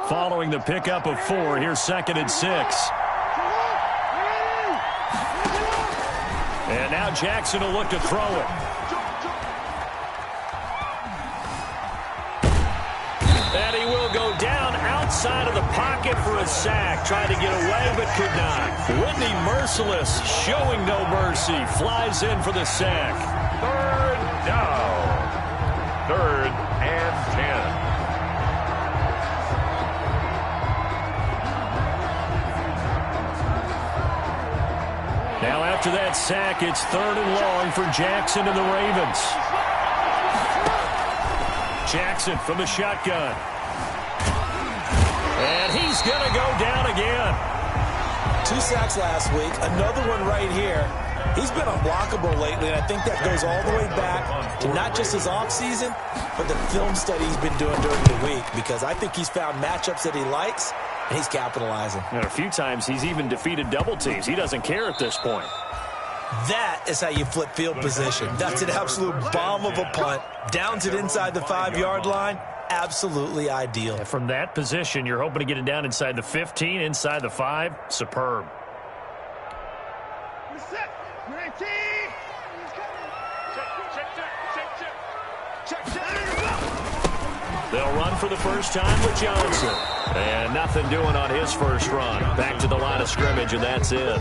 Following the pickup of 4, here's 2nd and 6. And now Jackson will look to throw it. And he will go down outside of the pocket for a sack. Tried to get away but could not. Whitney Merciless, showing no mercy, flies in for the sack. 3rd down. 3rd and 10. Now after that sack, it's 3rd and long for Jackson and the Ravens. Jackson from the shotgun. And he's going to go down again. 2 sacks last week, another one right here. He's been unblockable lately, and I think that goes all the way back to not just his offseason, but the film study he's been doing during the week, because I think he's found matchups that he likes, and he's capitalizing. And a few times he's even defeated double teams. He doesn't care at this point. That is how you flip field position. That's an absolute bomb of a punt. Downs it inside the 5-yard line. Absolutely ideal. And from that position, you're hoping to get it down inside the 15, inside the 5. Superb. They'll run for the first time with Johnson. And nothing doing on his first run. Back to the line of scrimmage, and that's it.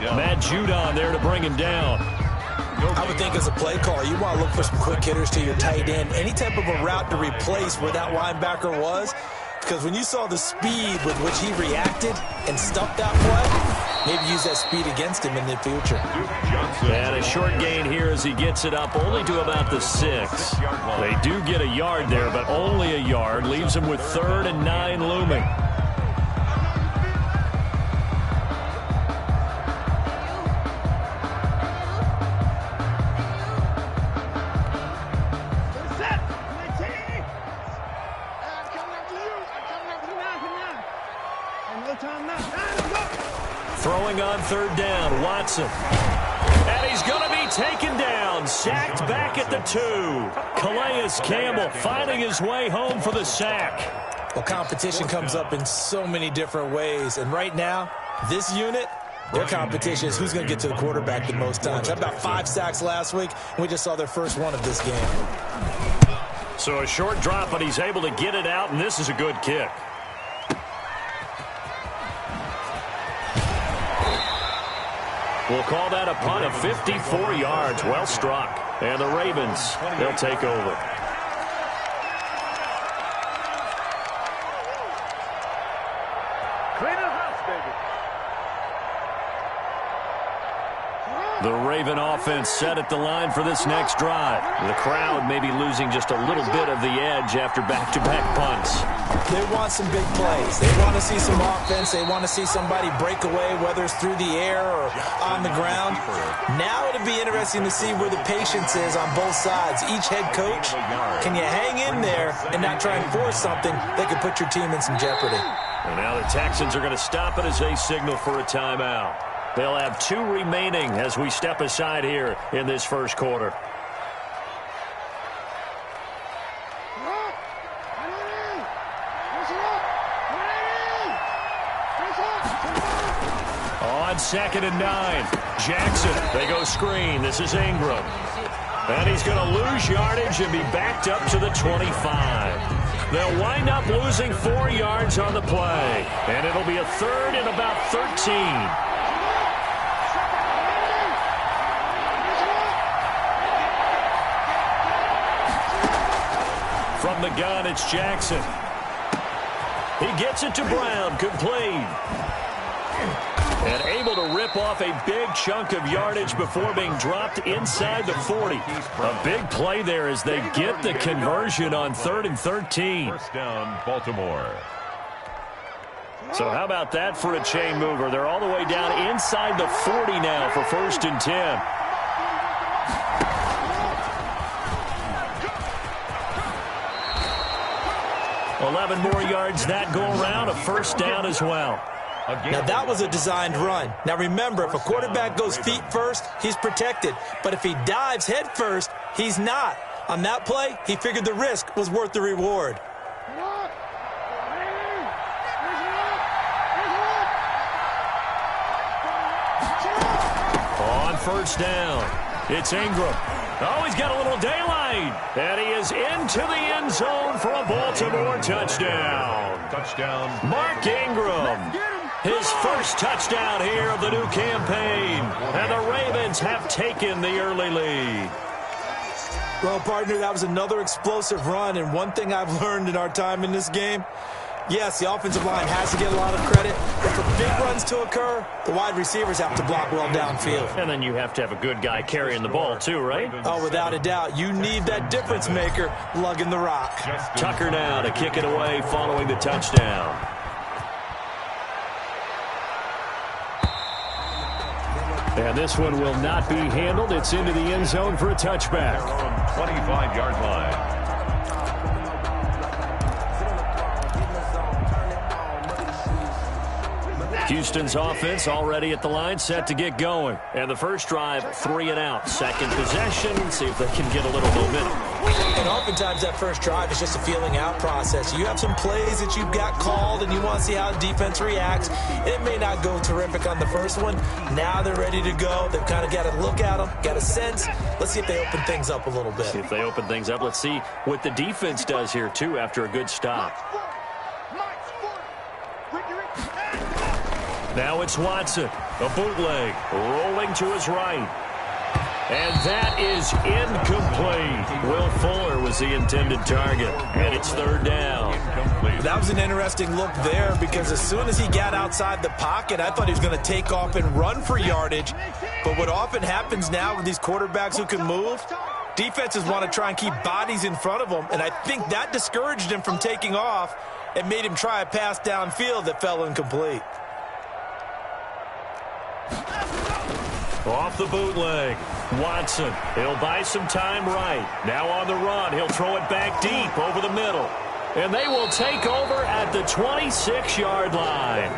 Matt Judon there to bring him down. I would think as a play caller, you want to look for some quick hitters to your tight end. Any type of a route to replace where that linebacker was. Because when you saw the speed with which he reacted and stuffed that play, maybe use that speed against him in the future. And a short gain here as he gets it up only to about the 6. They do get a yard there, but only a yard. Leaves him with 3rd and 9 looming. Throwing on 3rd down, Watson. And he's going to be taken down, sacked back at the 2. Calais Campbell finding his way home for the sack. Well, competition comes up in so many different ways. And right now, this unit, their competition is who's going to get to the quarterback the most times. Had about 5 sacks last week, and we just saw their first one of this game. So a short drop, but he's able to get it out, and this is a good kick. We'll call that a punt of 54 yards. Well struck. And the Ravens, they'll take over. Clean house, baby. The Raven offense set at the line for this next drive. The crowd may be losing just a little bit of the edge after back-to-back punts. They want some big plays. They want to see some offense. They want to see somebody break away, whether it's through the air or on the ground. Now it'll be interesting to see where the patience is on both sides. Each head coach, can you hang in there and not try and force something that could put your team in some jeopardy? And now the Texans are going to stop it as they signal for a timeout. They'll have 2 remaining as we step aside here in this first quarter. On 2nd and 9, Jackson, they go screen. This is Ingram. And he's going to lose yardage and be backed up to the 25. They'll wind up losing 4 yards on the play. And it'll be a 3rd and about 13. From the gun, it's Jackson. He gets it to Brown, complete. And able to rip off a big chunk of yardage before being dropped inside the 40. A big play there as they get the conversion on 3rd and 13. First down, Baltimore. So how about that for a chain mover? They're all the way down inside the 40 now for 1st and 10. 11 more yards that go around, a first down as well. Now, that was a designed run. Now, remember, if a quarterback goes feet first, he's protected. But if he dives head first, he's not. On that play, he figured the risk was worth the reward. first down. It's Ingram. Oh, he's got a little daylight. And he is into the end zone for a Baltimore touchdown. Touchdown. Mark Ingram. His first touchdown here of the new campaign. And the Ravens have taken the early lead. Well, partner, that was another explosive run. And one thing I've learned in our time in this game, yes, the offensive line has to get a lot of credit, but for big runs to occur, the wide receivers have to block well downfield. And then you have to have a good guy carrying the ball too, right? Oh, without a doubt. You need that difference maker lugging the rock. Tucker now to kick it away following the touchdown. And this one will not be handled. It's into the end zone for a touchback. 25-yard line. Houston's offense already at the line, set to get going. And the first drive, 3 and out. Second possession, see if they can get a little momentum. And oftentimes that first drive is just a feeling out process. You have some plays that you've got called and you want to see how the defense reacts. It may not go terrific on the first one. Now they're ready to go. They've kind of got to look at them, got a sense. Let's see if they open things up a little bit. See if they open things up. Let's see what the defense does here, too, after a good stop. Now it's Watson, a bootleg, rolling to his right. And that is incomplete. Will Fuller was the intended target, and it's third down. That was an interesting look there because as soon as he got outside the pocket, I thought he was going to take off and run for yardage. But what often happens now with these quarterbacks who can move, defenses want to try and keep bodies in front of them, and I think that discouraged him from taking off and made him try a pass downfield that fell incomplete. Off the bootleg, Watson. He'll buy some time right. Now on the run, he'll throw it back deep over the middle. And they will take over at the 26-yard line.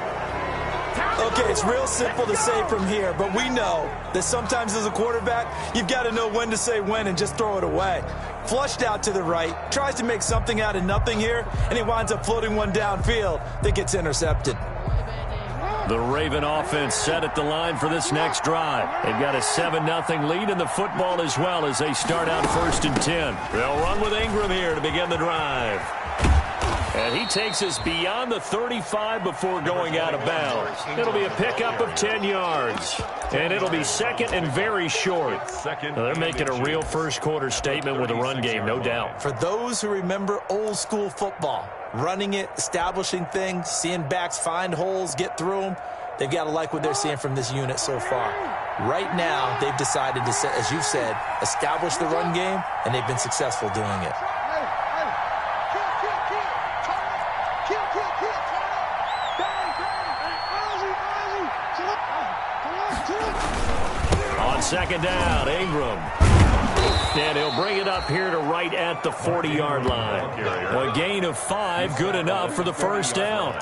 Okay, it's real simple to say from here, but we know that sometimes as a quarterback, you've got to know when to say when and just throw it away. Flushed out to the right, tries to make something out of nothing here, and he winds up floating one downfield that gets intercepted. The Raven offense set at the line for this next drive. They've got a 7-0 lead in the football as well as they start out 1st and 10. They'll run with Ingram here to begin the drive. And he takes us beyond the 35 before going out of bounds. It'll be a pickup of 10 yards. And it'll be second and very short. Now, they're making a real first-quarter statement with a run game, no doubt. For those who remember old-school football, running it, establishing things, seeing backs find holes, get through them, they've got to like what they're seeing from this unit so far. Right now, they've decided to, as you've said, establish the run game, and they've been successful doing it. On second down, Ingram. And he'll bring it up here to right at the 40-yard line. A gain of 5, good enough for the first down.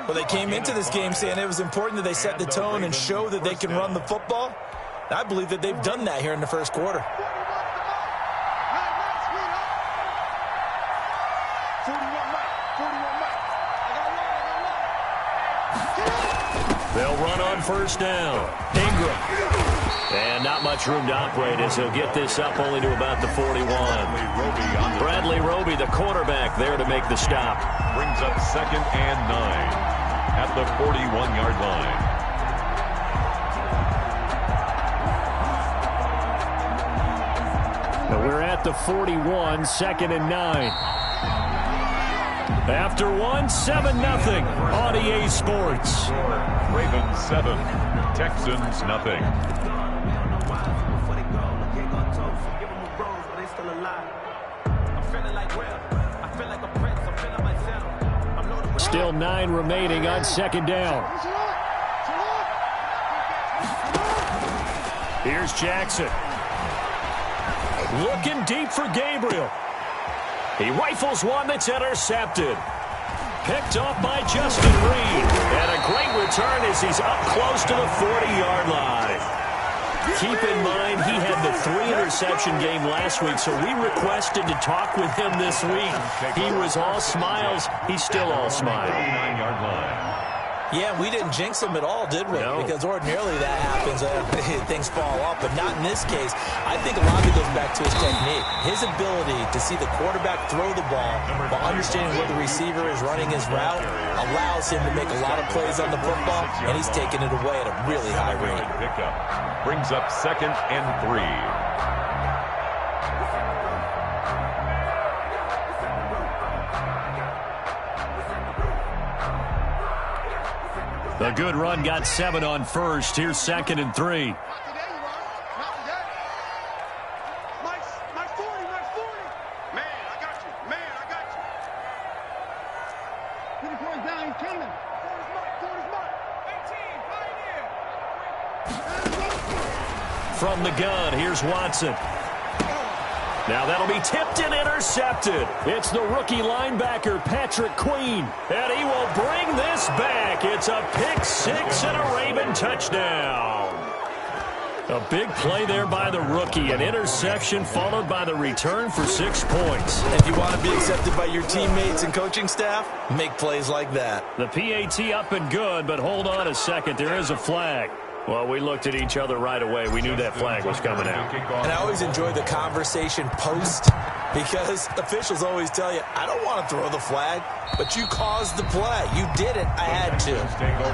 Well, they came into this game saying it was important that they set the tone and show that they can run the football. I believe that they've done that here in the first quarter. They'll run on first down. Ingram. And not much room to operate as he'll get this up only to about the 41. Bradley Roby, the quarterback, there to make the stop. Brings up 2nd and 9 at the 41-yard line. Now we're at the 41, 2nd and 9. After one, 7-0 on EA Sports. Ravens 7, Texans nothing. Still 9 remaining on second down. Here's Jackson. Looking deep for Gabriel. He rifles one that's intercepted. Picked off by Justin Reed. And a great return as he's up close to the 40-yard line. Keep in mind, he had the 3-interception game last week, so we requested to talk with him this week. He was all smiles. He's still all smiles. Yeah, we didn't jinx him at all, did we? No. Because ordinarily that happens. Things fall off, but not in this case. I think a lot of it goes back to his technique. His ability to see the quarterback throw the ball while understanding where the receiver is running his route allows him to make a lot of plays on the football, and he's taking it away at a really high rate. Pickup brings up 2nd and 3. A good run got 7 on first. Here's 2nd and 3. From the gun, here's Watson. Now that'll be tipped and intercepted. It's the rookie linebacker, Patrick Queen. And he will bring this back. It's a pick 6 and a Raven touchdown. A big play there by the rookie. An interception followed by the return for 6 points. If you want to be accepted by your teammates and coaching staff, make plays like that. The PAT up and good, but hold on a second. There is a flag. Well, we looked at each other right away. We knew that flag was coming out. And I always enjoy the conversation post because officials always tell you, I don't want to throw the flag, but you caused the play. You did it. I had to.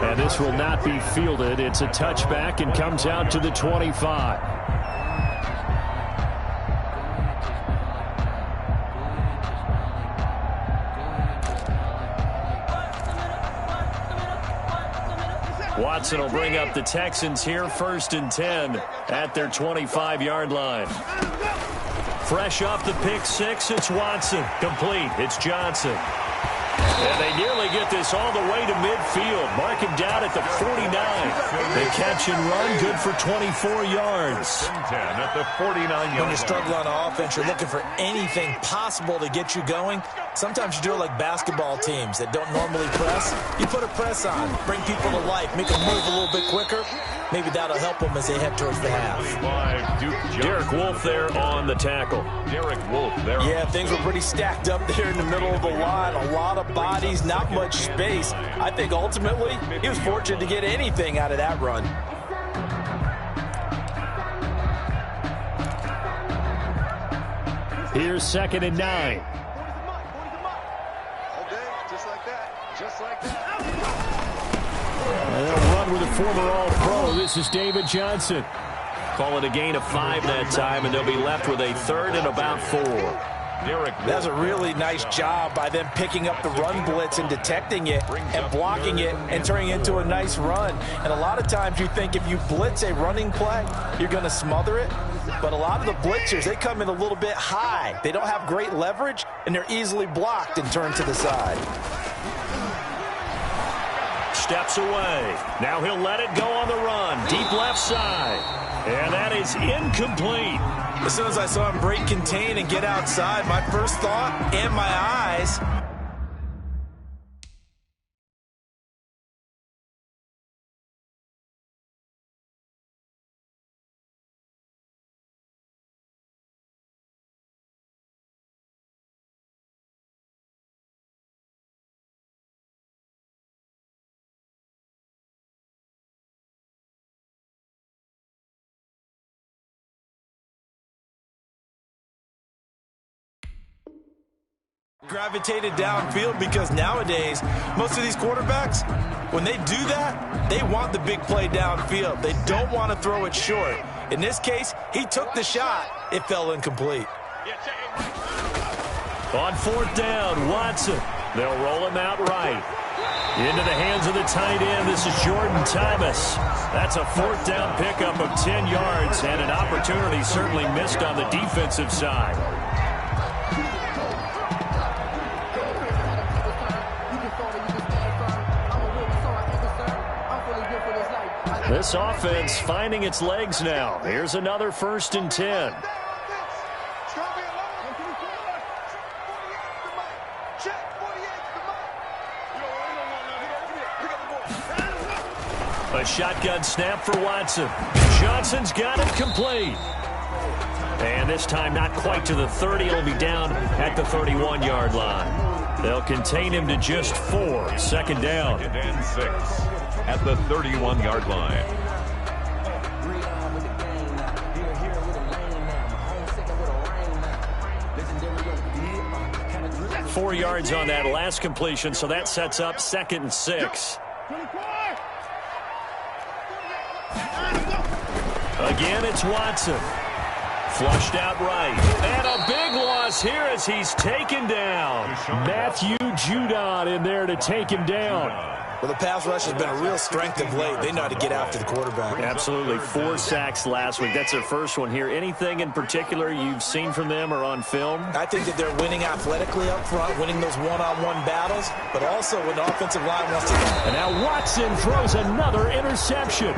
And this will not be fielded. It's a touchback and comes out to the 25. Watson will bring up the Texans here 1st and 10 at their 25-yard line. Fresh off the pick 6, it's Watson. Complete. It's Johnson. And they nearly get this all the way to midfield. Mark him down at the 49. The catch and run, good for 24 yards. 10 at the 49-yard When you struggle on offense, you're looking for anything possible to get you going. Sometimes you do it like basketball teams that don't normally press. You put a press on, bring people to life, make them move a little bit quicker. Maybe that'll help them as they head towards the half. Derek Wolfe there on the tackle. Derek Wolfe there. Yeah, things were pretty stacked up there in the middle of the line. A lot of bodies, not much space. I think ultimately he was fortunate to get anything out of that run. Here's 2nd and 9. And they'll run with a former All-Pro. This is David Johnson. Call it a gain of 5 that time, and they'll be left with a 3rd and about 4. That's a really nice job by them picking up the run blitz and detecting it and blocking it and turning it into a nice run. And a lot of times you think if you blitz a running play, you're going to smother it. But a lot of the blitzers, they come in a little bit high. They don't have great leverage, and they're easily blocked and turned to the side. Steps away. Now he'll let it go on the run. Deep left side. And that is incomplete. As soon as I saw him break contain and get outside, my first thought and my eyes. Gravitated downfield because nowadays, most of these quarterbacks, when they do that, they want the big play downfield. They don't want to throw it short. In this case, he took the shot. It fell incomplete. On 4th down, Watson. They'll roll him out right. Into the hands of the tight end. This is Jordan Thomas. That's a 4th down pickup of 10 yards and an opportunity certainly missed on the defensive side. This offense finding its legs now. Here's another 1st and 10. A shotgun snap for Watson. Johnson's got it complete. And this time not quite to the 30. It'll be down at the 31-yard line. They'll contain him to just 4. Second down. 2nd and 6 at the 31-yard line. 4 yards on that last completion, so that sets up 2nd and 6. Again, it's Watson. Flushed out right. And a big loss here as he's taken down. Matthew Judon in there to take him down. Well, the pass rush has been a real strength of late. They know how to get after the quarterback. Absolutely. 4 sacks last week. That's their first one here. Anything in particular you've seen from them or on film? I think that they're winning athletically up front, winning those one-on-one battles, but also when the offensive line wants to go. And now Watson throws another interception.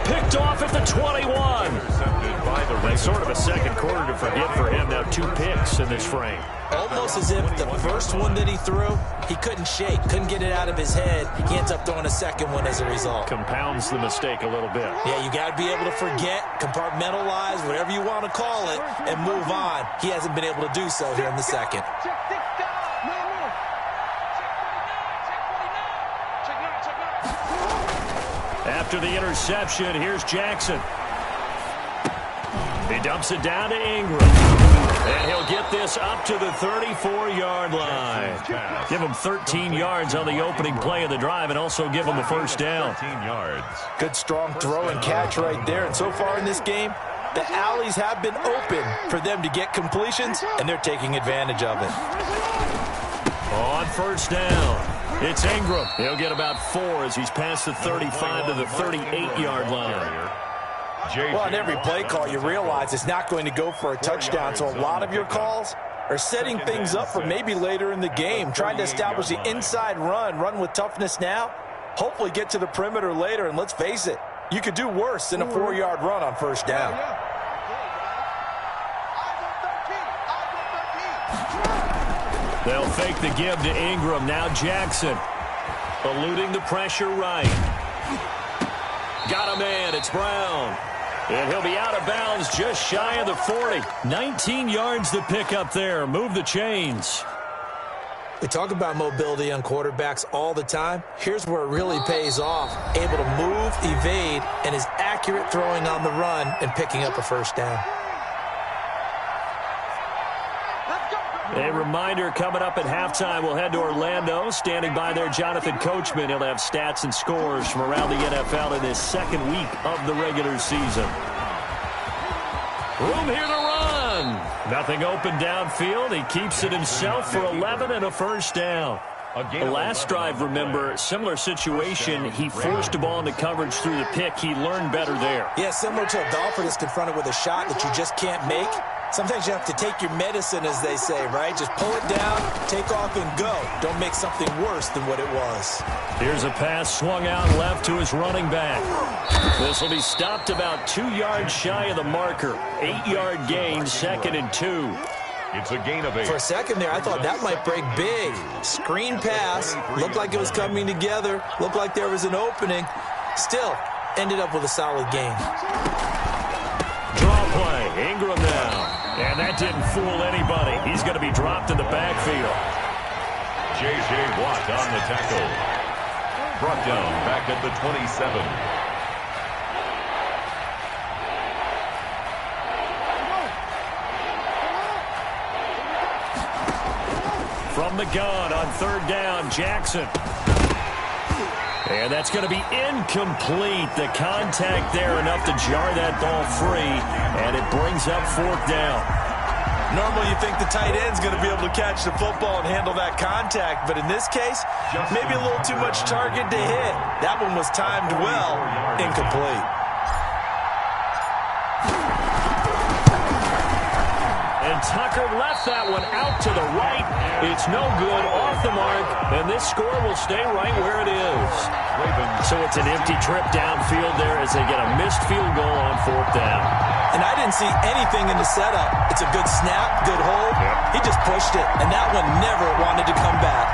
Picked off at the 21. Intercepted by the That's sort of a second quarter to forget for him. Now 2 picks in this frame. Almost as if the first one that he threw, he couldn't shake, couldn't get it out of his head. He ends up throwing a second one as a result. Compounds the mistake a little bit. Yeah, you got to be able to forget, compartmentalize, whatever you want to call it, and move on. He hasn't been able to do so here in the second. After the interception, here's Jackson. He dumps it down to Ingram. And he'll get this up to the 34-yard line. Give him 13 yards on the opening play of the drive and also give him a first down. 13 yards. Good strong throw and catch right there. And so far in this game, the alleys have been open for them to get completions, and they're taking advantage of it. On first down, it's Ingram. He'll get about 4 as he's past the 35 to the 38-yard line. Well, on every play call, you realize it's not going to go for a touchdown, so a lot of your calls are setting things up for maybe later in the game, trying to establish the inside run with toughness now, hopefully get to the perimeter later, and let's face it, you could do worse than a 4-yard run on first down. They'll fake the give to Ingram. Now Jackson eluding the pressure right. Got a man. It's Brown. And he'll be out of bounds just shy of the 40. 19 yards to pick up there. Move the chains. We talk about mobility on quarterbacks all the time. Here's where it really pays off. Able to move, evade, and is accurate throwing on the run and picking up a first down. A reminder coming up at halftime, we'll head to Orlando. Standing by there, Jonathan Coachman. He'll have stats and scores from around the NFL in this second week of the regular season. Room here to run. Nothing open downfield. He keeps it himself for 11 and a first down. The last drive, remember, similar situation. He forced a ball into coverage through the pick. He learned better there. Yeah, similar to a golfer that's confronted with a shot that you just can't make. Sometimes you have to take your medicine, as they say, right? Just pull it down, take off, and go. Don't make something worse than what it was. Here's a pass swung out left to his running back. This will be stopped about 2 yards shy of the marker. 8-yard gain, 2nd and 2. It's a gain of 8. For a second there, I thought that might break big. Screen pass. Looked like it was coming together. Looked like there was an opening. Still, ended up with a solid gain. Draw play. Ingram now. And that didn't fool anybody. He's going to be dropped in the backfield. J.J. Watt on the tackle. Brought down back at the 27. From the gun on third down, Jackson. And that's going to be incomplete. The contact there enough to jar that ball free, and it brings up 4th down. Normally you think the tight end's going to be able to catch the football and handle that contact, but in this case, maybe a little too much target to hit. That one was timed well, incomplete. And Tucker left that one out to the right. It's no good, off the mark, and this score will stay right where it is. So it's an empty trip downfield there as they get a missed field goal on 4th down. And I didn't see anything in the setup. It's a good snap, good hold. He just pushed it, and that one never wanted to come back.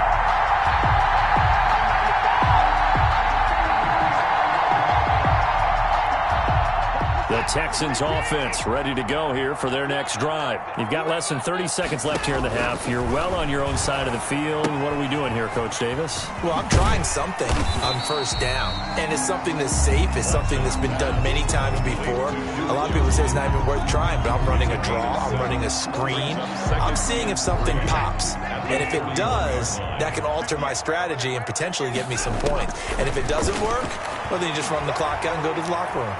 The Texans offense ready to go here for their next drive. You've got less than 30 seconds left here in the half. You're well on your own side of the field. What are we doing here, Coach Davis? Well, I'm trying something on first down, and it's something that's safe. It's something that's been done many times before. A lot of people say it's not even worth trying, but I'm running a draw. I'm running a screen. I'm seeing if something pops, and if it does, that can alter my strategy and potentially get me some points. And if it doesn't work, well, then you just run the clock out and go to the locker room.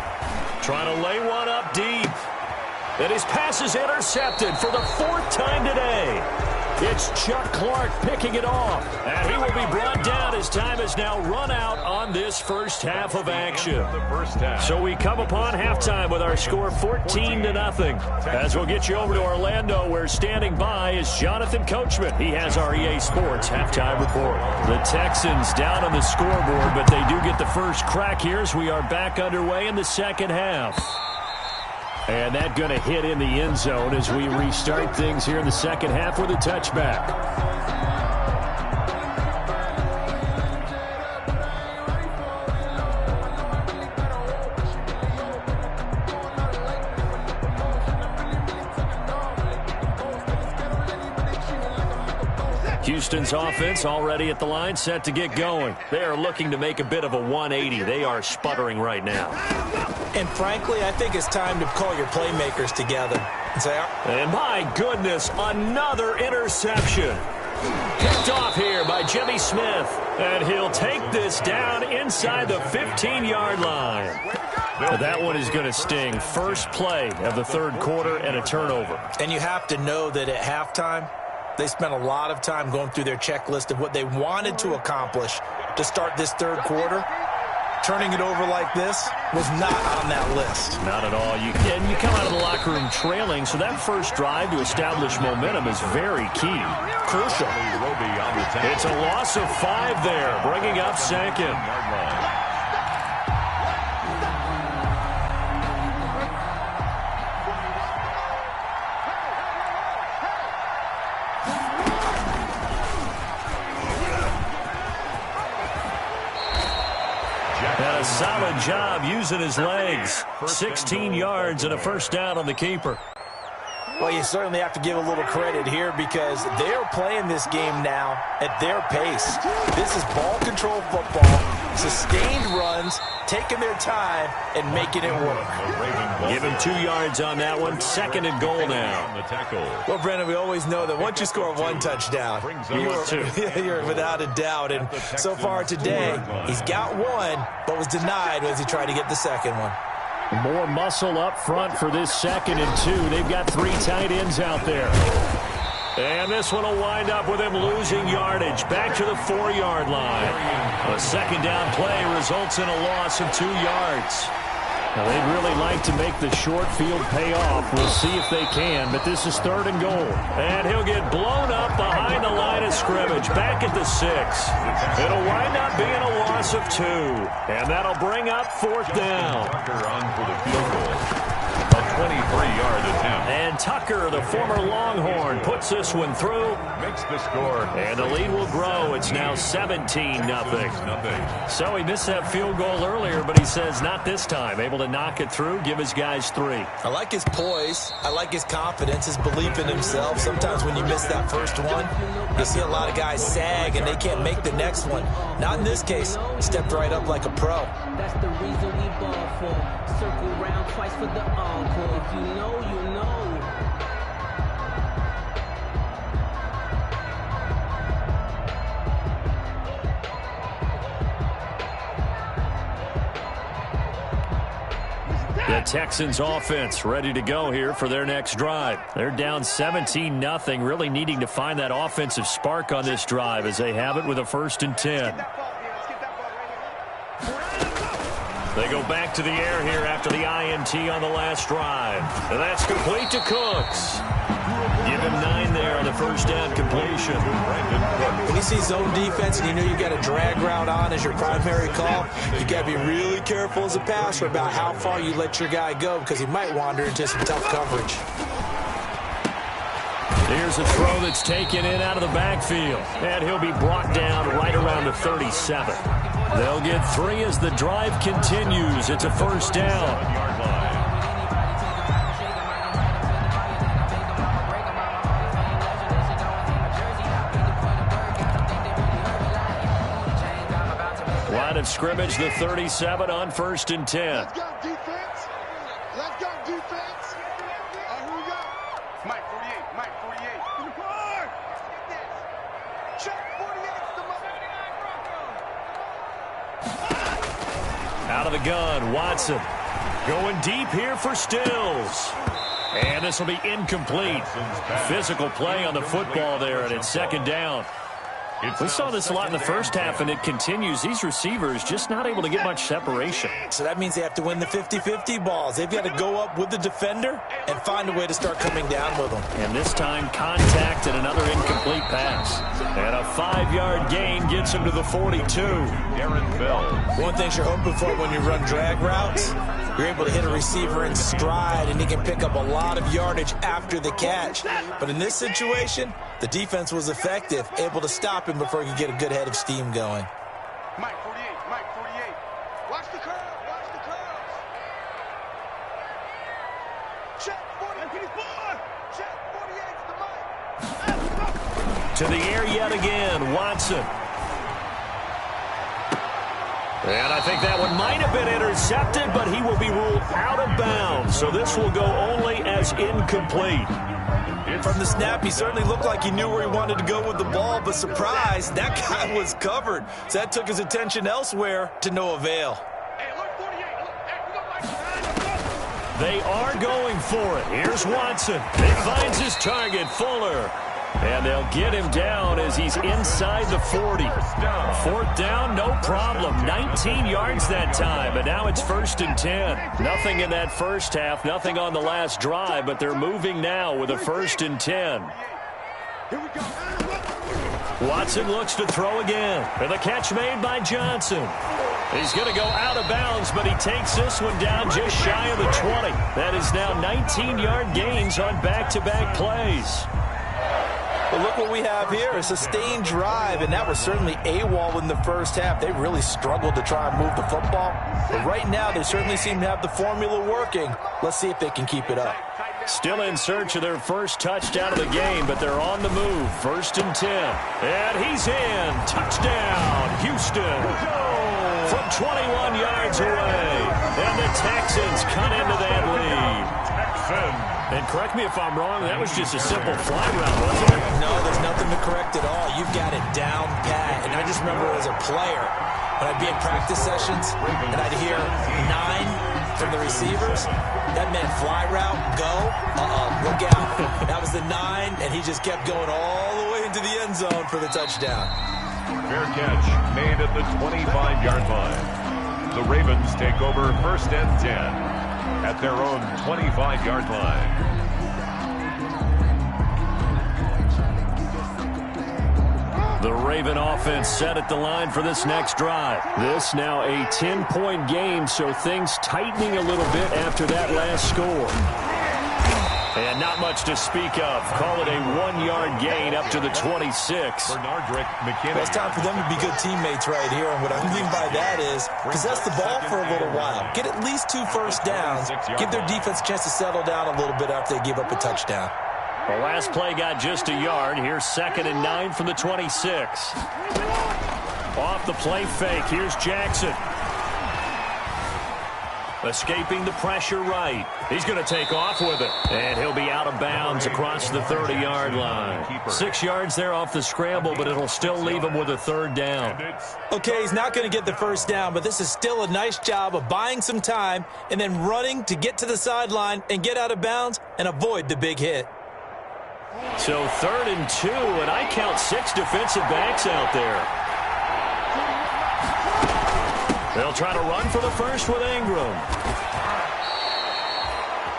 Trying to lay one up deep. And his pass is intercepted for the 4th time today. It's Chuck Clark picking it off. And he will be brought down as time is now run out on this first half of action. So we come upon halftime with our score 14-0. As we'll get you over to Orlando, where standing by is Jonathan Coachman. He has our EA Sports halftime report. The Texans down on the scoreboard, but they do get the first crack here as we are back underway in the second half. And that going to hit in the end zone as we restart things here in the second half with a touchback. Houston's offense already at the line, set to get going. They are looking to make a bit of a 180. They are sputtering right now. And frankly, I think it's time to call your playmakers together and say, and my goodness, another interception. Picked off here by Jimmy Smith. And he'll take this down inside the 15-yard line. That one is going to sting. First play of the third quarter and a turnover. And you have to know that at halftime, they spent a lot of time going through their checklist of what they wanted to accomplish to start this third quarter. Turning it over like this was not on that list. Not at all. You come out of the locker room trailing, so that first drive to establish momentum is very key. Crucial. It's a loss of 5 there, bringing up second. And a solid job using his legs. 16 yards and a first down on the keeper. Well, you certainly have to give a little credit here because they're playing this game now at their pace. This is ball control football, sustained runs, taking their time and making it work. Give him 2 yards on that one. Second and goal now. Well, Brendan, we always know that once you score 1 touchdown, you're without a doubt. And so far today, he's got 1, but was denied as he tried to get the second one. More muscle up front for this second and 2. They've got 3 tight ends out there. And this one will wind up with him losing yardage. Back to the 4-yard line. A second down play results in a loss of 2 yards. Now, they'd really like to make the short field pay off. We'll see if they can, but this is 3rd and goal. And he'll get blown up behind the line of scrimmage, back at the 6. It'll wind up being a loss of 2. And that'll bring up 4th down. Tucker on for the field goal. A 23-yard attempt. And Tucker, the former Longhorn, puts this one through. Makes the score. And the lead will grow. It's now 17-0. So he missed that field goal earlier, but he says not this time. Able to knock it through, give his guys 3. I like his poise. I like his confidence, his belief in himself. Sometimes when you miss that first one, you see a lot of guys sag and they can't make the next one. Not in this case. He stepped right up like a pro. That's the reason we ball for. Circle round twice for the encore. If you know, you know. The Texans offense ready to go here for their next drive. They're down 17-0, really needing to find that offensive spark on this drive as they have it with a 1st and 10. They go back to the air here after the INT on the last drive. And that's complete to Cooks. Give him 9 there on the first down completion. When you see zone defense and you know you got a drag route on as your primary call, you got to be really careful as a passer about how far you let your guy go because he might wander into some tough coverage. Here's a throw that's taken in out of the backfield. And he'll be brought down right around the 37. They'll get 3 as the drive continues. It's a first down. of scrimmage, the 37 on 1st and 10. Let's go, defense. Let's go, defense. Here we go. Mike 48, Mike 48. To the court. Check 48's the Out of the gun, Watson. Going deep here for Stills. And this will be incomplete. Physical play on the football there, and it's 2nd down. We saw this a lot in the first half, and it continues. These receivers just not able to get much separation. So that means they have to win the 50-50 balls. They've got to go up with the defender and find a way to start coming down with them. And this time, contact and another incomplete pass. And a 5-yard gain gets him to the 42. Darren Bell. One thing you're hoping for when you run drag routes, you're able to hit a receiver in stride, and he can pick up a lot of yardage after the catch. But in this situation, the defense was effective, able to stop him before he could get a good head of steam going. Mike 48, Mike 48. Watch the curve, watch the curves. Check 48. Check 48's the Mike. To the air yet again, Watson. And I think that one might have been intercepted, but he will be ruled out of bounds. So this will go only as incomplete. From the snap, he certainly looked like he knew where he wanted to go with the ball, but surprise, that guy was covered. So that took his attention elsewhere to no avail. Hey, look, 48. They are going for it. Here's Watson. He finds his target, Fuller. And they'll get him down as he's inside the 40. 4th down, no problem. 19 yards that time, but now it's 1st and 10. Nothing in that first half, nothing on the last drive, but they're moving now with a 1st and 10. Here we go. Watson looks to throw again. And the catch made by Johnson. He's going to go out of bounds, but he takes this one down just shy of the 20. That is now 19-yard gains on back-to-back plays. But look what we have here, a sustained drive, and that was certainly AWOL in the first half. They really struggled to try and move the football. But right now, they certainly seem to have the formula working. Let's see if they can keep it up. Still in search of their first touchdown of the game, but they're on the move. 1st and 10. And he's in. Touchdown, Houston. From 21 yards away. And the Texans cut into that lead. And correct me if I'm wrong, that was just a simple fly route, wasn't it? No, there's nothing to correct at all. You've got it down pat. And I just remember as a player, when I'd be in practice sessions, and I'd hear 9 from the receivers, that meant fly route, go, look out. That was the 9, and he just kept going all the way into the end zone for the touchdown. Fair catch made at the 25-yard line. The Ravens take over 1st and 10. At their own 25-yard line. The Raven offense set at the line for this next drive. This now a 10-point game, so things tightening a little bit after that last score. And not much to speak of. Call it a 1-yard gain up to the 26. Well, it's time for them to be good teammates right here. And what I mean by that is possess the ball for a little while. Get at least 2 first downs. Give their defense a chance to settle down a little bit after they give up a touchdown. The last play got just a yard. Here's 2nd and 9 from the 26. Off the play fake. Here's Jackson. Escaping the pressure right. He's going to take off with it. And he'll be out of bounds across the 30-yard line. 6 yards there off the scramble, but it'll still leave him with a 3rd down. Okay, he's not going to get the first down, but this is still a nice job of buying some time and then running to get to the sideline and get out of bounds and avoid the big hit. So 3rd and 2, and I count 6 defensive backs out there. They'll try to run for the first with Ingram.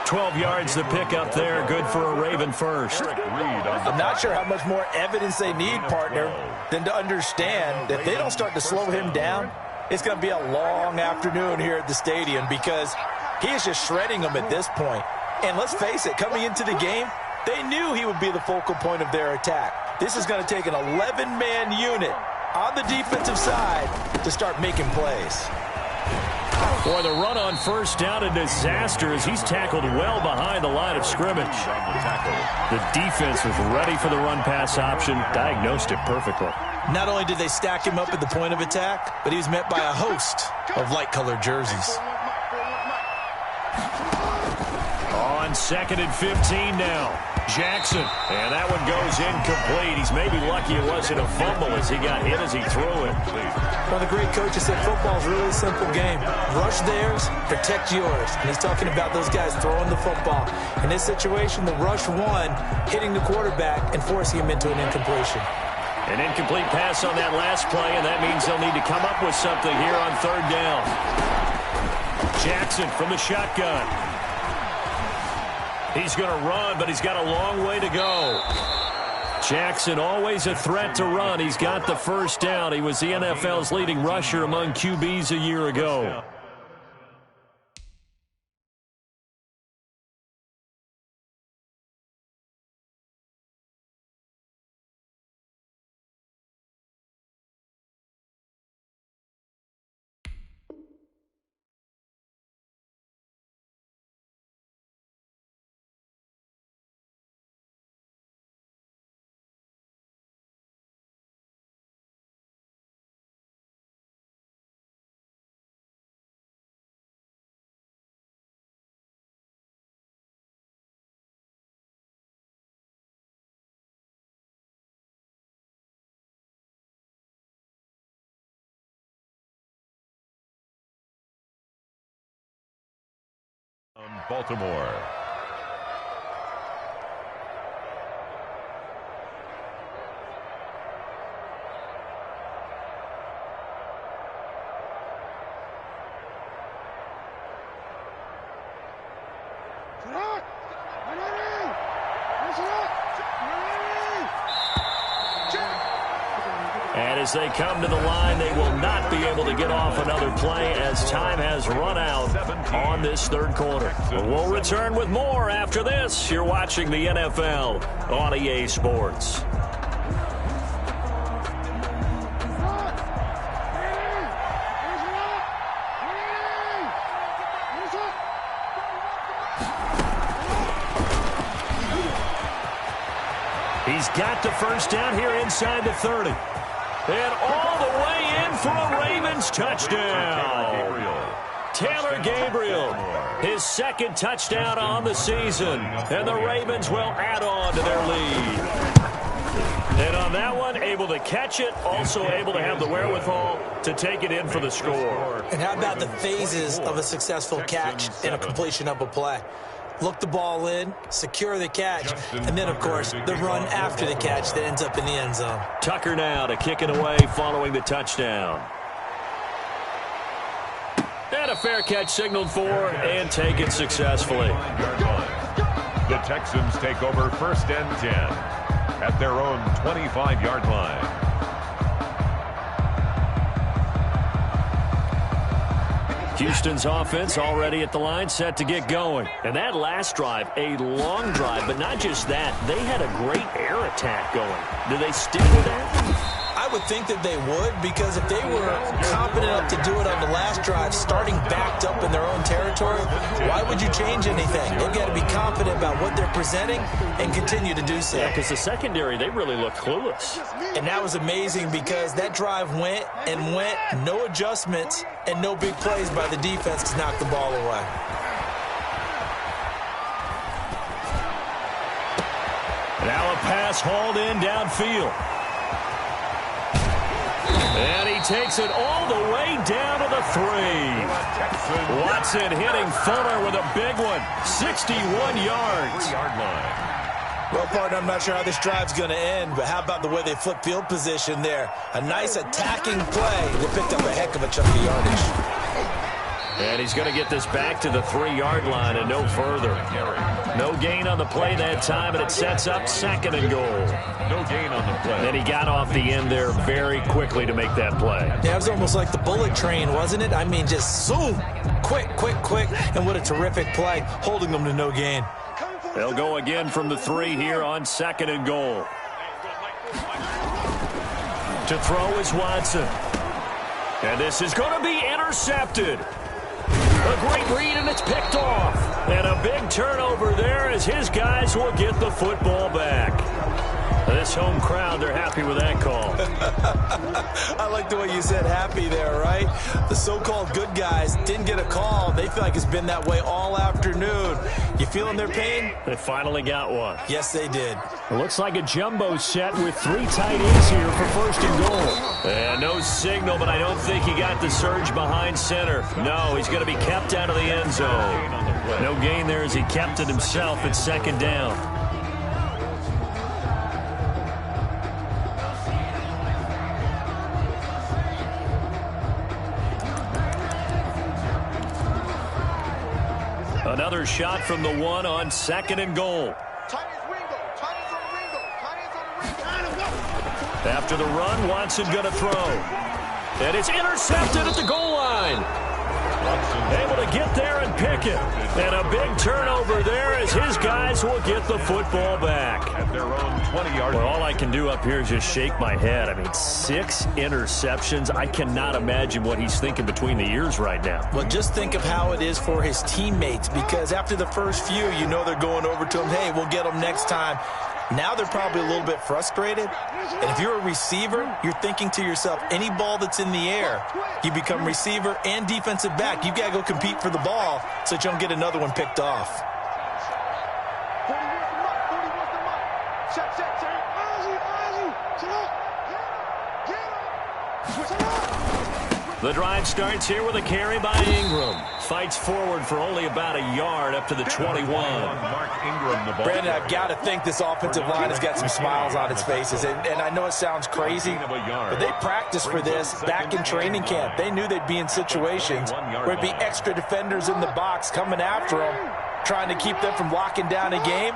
12 yards to pick up there. Good for a Raven first. I'm not sure how much more evidence they need, partner, than to understand that if they don't start to slow him down, it's going to be a long afternoon here at the stadium because he is just shredding them at this point. And let's face it, coming into the game, they knew he would be the focal point of their attack. This is going to take an 11-man unit on the defensive side to start making plays. Boy, the run on first down, a disaster as he's tackled well behind the line of scrimmage. The defense was ready for the run-pass option, diagnosed it perfectly. Not only did they stack him up at the point of attack, but he was met by a host of light-colored jerseys. On 2nd and 15 now. Jackson, and that one goes incomplete. He's maybe lucky it wasn't a fumble as he got hit as he threw it. One of the great coaches said football's really a simple game. Rush theirs, protect yours. And he's talking about those guys throwing the football. In this situation, the rush won, hitting the quarterback and forcing him into an incompletion. An incomplete pass on that last play, and that means they'll need to come up with something here on 3rd down. Jackson from the shotgun. He's going to run, but he's got a long way to go. Jackson, always a threat to run. He's got the first down. He was the NFL's leading rusher among QBs a year ago. Baltimore. And as they come to the line, they will not be able to get off another play as time has run out on this 3rd quarter. We'll return with more after this. You're watching the NFL on EA Sports. He's got the first down here inside the 30. And all the way in for a Ravens touchdown. Taylor Gabriel, his 2nd touchdown on the season. And the Ravens will add on to their lead. And on that one, able to catch it, also able to have the wherewithal to take it in for the score. And how about the phases of a successful catch and a completion of a play? Look the ball in, secure the catch, and then, of course, the run after the catch that ends up in the end zone. Tucker now to kick it away following the touchdown. And a fair catch signaled for and taken successfully. The Texans take over 1st and 10 at their own 25-yard line. Houston's offense already at the line, set to get going. And that last drive, a long drive, but not just that. They had a great air attack going. Do they stick with that? I would think that they would, because if they were competent enough to do it on the last drive, starting backed up in their own territory, why would you change anything? They've got to be confident about what they're presenting and continue to do so. Yeah, because the secondary, they really looked clueless. And that was amazing because that drive went and went, no adjustments, and no big plays by the defense to knock the ball away. Now a pass hauled in downfield. And he takes it all the way down to the 3. Watson hitting Fuller with a big one. 61 yards. 3-yard line. Well, partner, I'm not sure how this drive's going to end, but how about the way they flip field position there? A nice attacking play. They picked up a heck of a chunk of yardage. And he's going to get this back to the 3-yard line and no further. No gain on the play that time, and it sets up 2nd and goal. No gain on the play. Then he got off the end there very quickly to make that play. Yeah, it was almost like the bullet train, wasn't it? I mean, just zoom, quick, and what a terrific play, holding them to no gain. They'll go again from the 3 here on 2nd and goal. To throw is Watson. And this is going to be intercepted. A great read, and it's picked off. And a big turnover there as his guys will get the football back. This home crowd, they're happy with that call. I like the way you said happy there, right? The so-called good guys didn't get a call. They feel like it's been that way all afternoon. You feeling their pain? They finally got one. Yes, they did. It looks like a jumbo set with 3 tight ends here for first and goal. And no signal, but I don't think he got the surge behind center. No, he's going to be kept out of the end zone. No gain there as he kept it himself at second down. Another shot from the 1 on second and goal. After the run, Watson going to throw. And it's intercepted at the goal line. Able to get there and pick it. And a big turnover there as his guys will get the football back. At their own 20-yard line. Well, all I can do up here is just shake my head. I mean, 6 interceptions. I cannot imagine what he's thinking between the ears right now. Well, just think of how it is for his teammates, because after the first few, you know they're going over to him, hey, we'll get them next time. Now they're probably a little bit frustrated. And if you're a receiver, you're thinking to yourself, any ball that's in the air, you become receiver and defensive back. You've got to go compete for the ball so that you don't get another one picked off. The drive starts here with a carry by Ingram. Fights forward for only about a yard up to the 21. Mark Ingram, the ball. Brandon, I've got to think this offensive line has got some smiles on its faces. And I know it sounds crazy, but they practiced for this back in training camp. They knew they'd be in situations where it'd be extra defenders in the box coming after them, trying to keep them from locking down a game.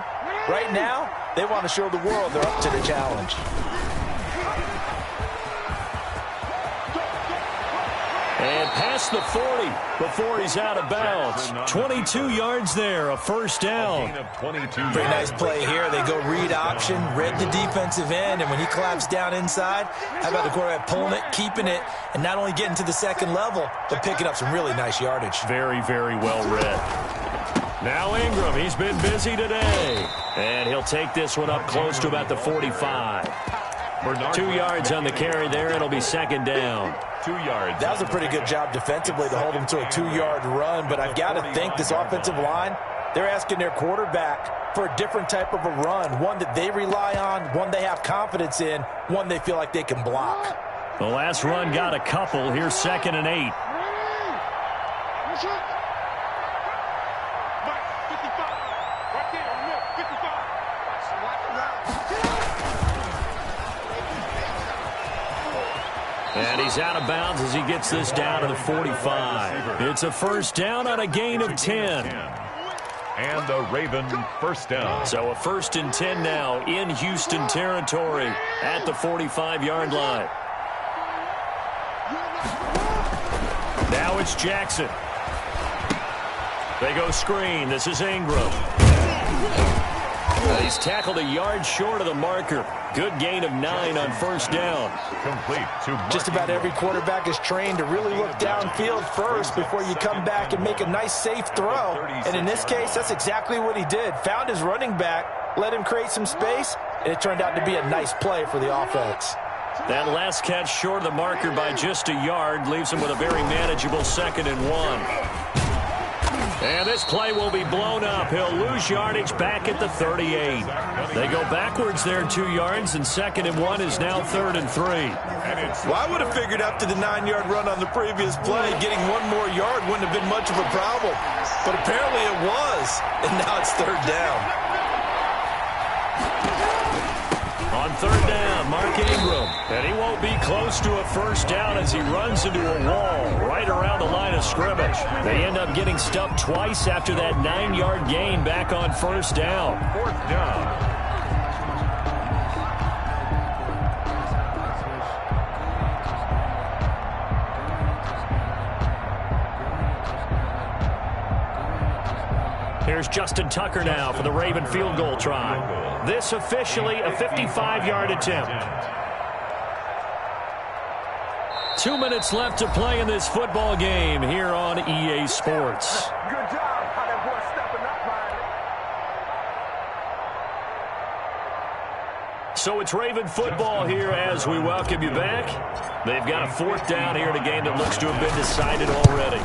Right now, they want to show the world they're up to the challenge. And past the 40 before he's out of bounds. 22 yards there, a first down. Pretty nice play here. They go read option, read the defensive end, and when he claps down inside, how about the quarterback pulling it, keeping it, and not only getting to the second level, but picking up some really nice yardage. Very, very well read. Now Ingram, he's been busy today. And he'll take this one up close to about the 45. 2 yards on the carry there. It'll be second down. 2 yards. That was a pretty good job defensively to hold him to a 2-yard run, but I've got to think this offensive line, they're asking their quarterback for a different type of a run, one that they rely on, one they have confidence in, one they feel like they can block. The last run got a couple. Here's second and 8. And he's out of bounds as he gets this down to the 45. It's a first down on a gain of 10. And the Raven first down. So a first and 10 now in Houston territory at the 45-yard line. Now it's Jackson. They go screen. This is Ingram. He's tackled a yard short of the marker. Good gain of 9 on first down. Complete to Just about every quarterback is trained to really look downfield first before you come back and make a nice, safe throw. And in this case, that's exactly what he did. Found his running back, let him create some space, and it turned out to be a nice play for the offense. That last catch short of the marker by just a yard leaves him with a very manageable second and 1. And this play will be blown up. He'll lose yardage back at the 38. They go backwards there 2 yards, and second and 1 is now third and 3. Well, I would have figured after the 9-yard run on the previous play, getting 1 more yard wouldn't have been much of a problem. But apparently it was, and now it's third down. On third down, Mark Ingram. And he won't be close to a first down as he runs into a wall right around the line of scrimmage. They end up getting stuffed twice after that 9-yard gain back on first down. Fourth down. Here's Justin Tucker now for the Raven field goal try. This officially a 55-yard attempt. 2 minutes left to play in this football game here on EA Sports. Good job. How that boy stepping up, Riley. So it's Raven football here as we welcome you back. They've got a 4th down here in a game that looks to have been decided already.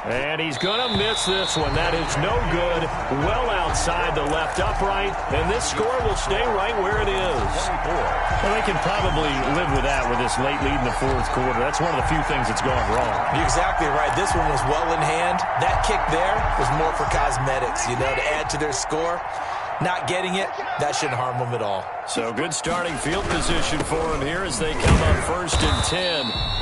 And he's going to miss this one. That is no good. Well outside the left upright. And this score will stay right where it is. Well, they can probably live with that with this late lead in the 4th quarter. That's one of the few things that's gone wrong. You're exactly right. This one was well in hand. That kick there was more for cosmetics, to add to their score. Not getting it, that shouldn't harm them at all. So good starting field position for him here as they come up 1st and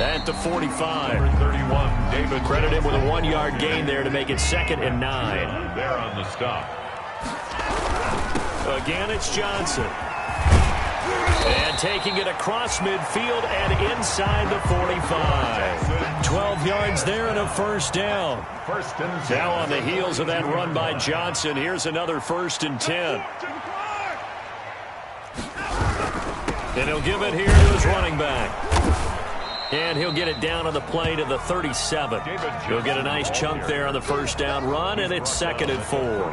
10 at the 45. Number 31, David. Credit him with a 1-yard gain there to make it 2nd and 9. There on the stop. Again, it's Johnson. And taking it across midfield and inside the 45. 12 yards there and a 1st down. 1st and 10. Now on the heels of that run by Johnson, here's another 1st and 10. And he'll give it here to his running back. And he'll get it down on the play to the 37. He'll get a nice chunk there on the 1st down run, and it's 2nd and 4.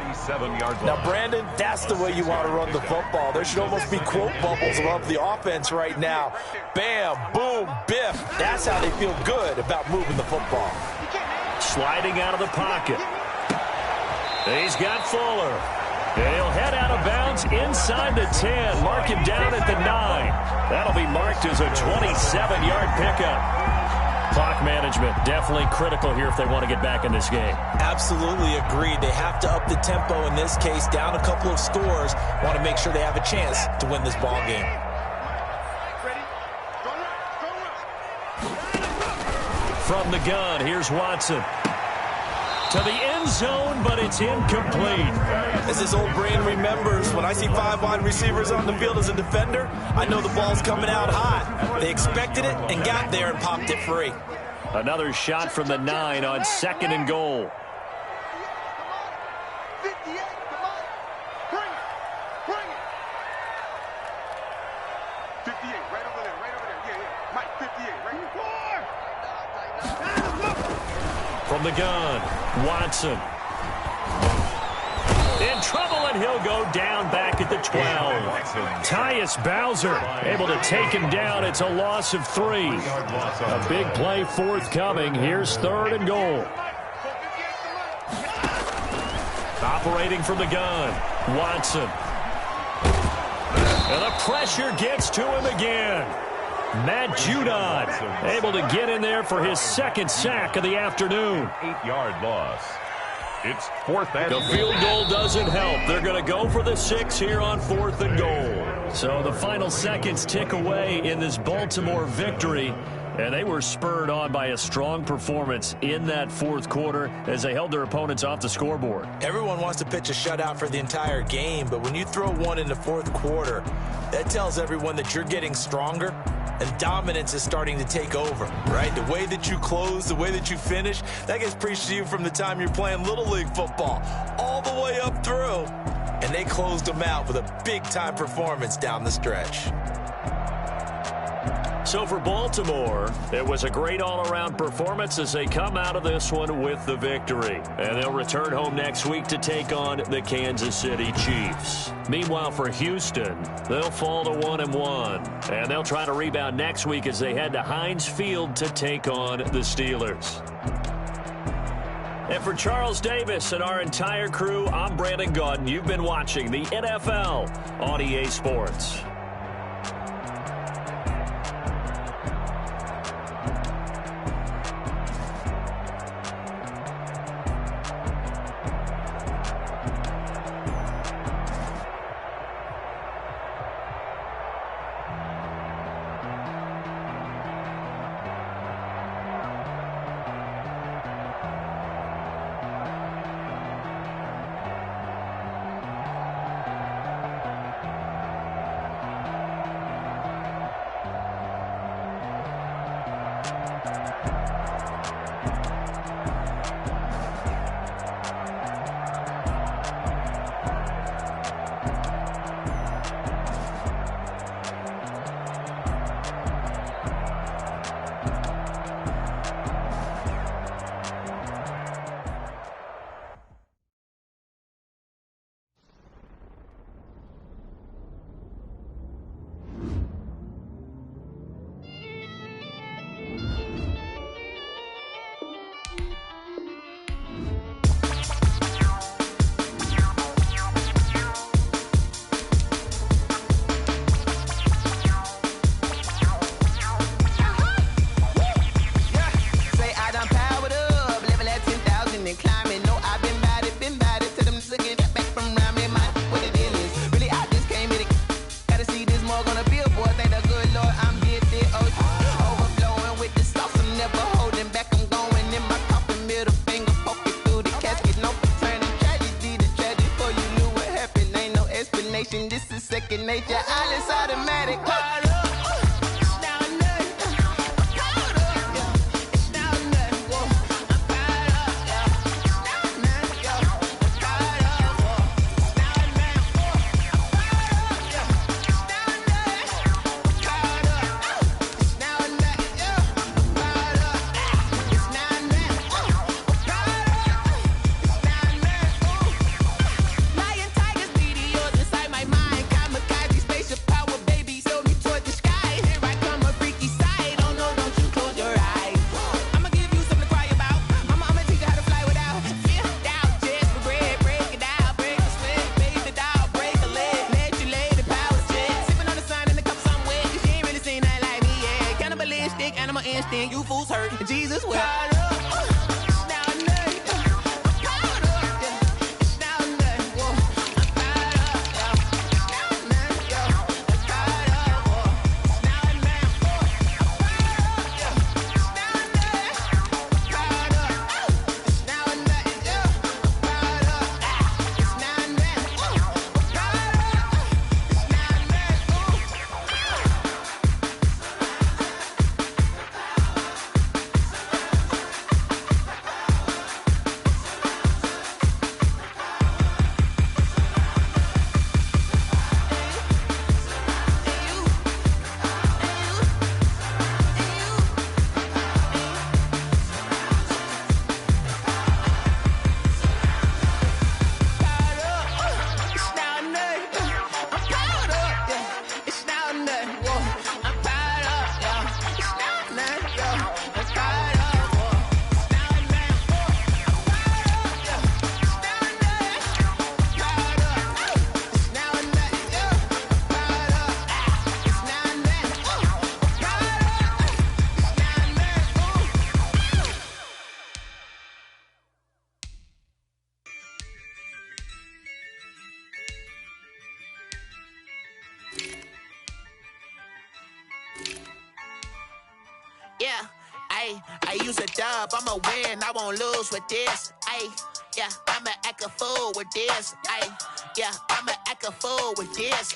Now, Brandon, that's the way you want to run the football. There should almost be quote bubbles above the offense right now. Bam, boom, biff. That's how they feel good about moving the football. Sliding out of the pocket. He's got Fuller. And he'll head out of bounds inside the 10. Mark him down at the 9. That'll be marked as a 27-yard pickup. Clock management definitely critical here if they want to get back in this game. Absolutely agreed. They have to up the tempo in this case, down a couple of scores. Want to make sure they have a chance to win this ball game. From the gun, here's Watson. To the end zone, but it's incomplete. As his old brain remembers, when I see 5 wide receivers on the field as a defender, I know the ball's coming out hot. They expected it and got there and popped it free. Another shot from the 9 on 2nd and goal. 58, come on. Bring it. 58, right over there. Yeah. Mike, 58, right here. From the gun, Watson. In trouble, and he'll go down back at the 12. Tyus Bowser able to take him down. It's a loss of 3. A big play forthcoming. Here's 3rd and goal. Operating from the gun, Watson. And the pressure gets to him again. Matt Judon able to get in there for his 2nd sack of the afternoon. 8-yard loss. It's 4th and The field goal doesn't help. They're going to go for the 6 here on 4th and goal. So the final seconds tick away in this Baltimore victory. And they were spurred on by a strong performance in that 4th quarter as they held their opponents off the scoreboard. Everyone wants to pitch a shutout for the entire game, but when you throw one in the 4th quarter, that tells everyone that you're getting stronger and dominance is starting to take over, right? The way that you close, the way that you finish, that gets preached to you from the time you're playing Little League football all the way up through. And they closed them out with a big-time performance down the stretch. So for Baltimore, it was a great all-around performance as they come out of this one with the victory. And they'll return home next week to take on the Kansas City Chiefs. Meanwhile, for Houston, they'll fall to 1-1. And they'll try to rebound next week as they head to Heinz Field to take on the Steelers. And for Charles Davis and our entire crew, I'm Brandon Gaudin. You've been watching the NFL on EA Sports. mug on a billboard. Thank the good Lord I'm gifted. Overflowing with the sauce. I'm never holding back. I'm going in my coffin. Middle finger poking through the casket. No turning tragedy to tragedy. Before you knew what happened. Ain't no explanation. This is second nature. All is automatic. Caught up. You fools hurt. Jesus will. Yeah, I use a dub, I'ma win, I won't lose with this. Yeah, I'ma act a fool with this. Yeah, I'ma act a fool with this.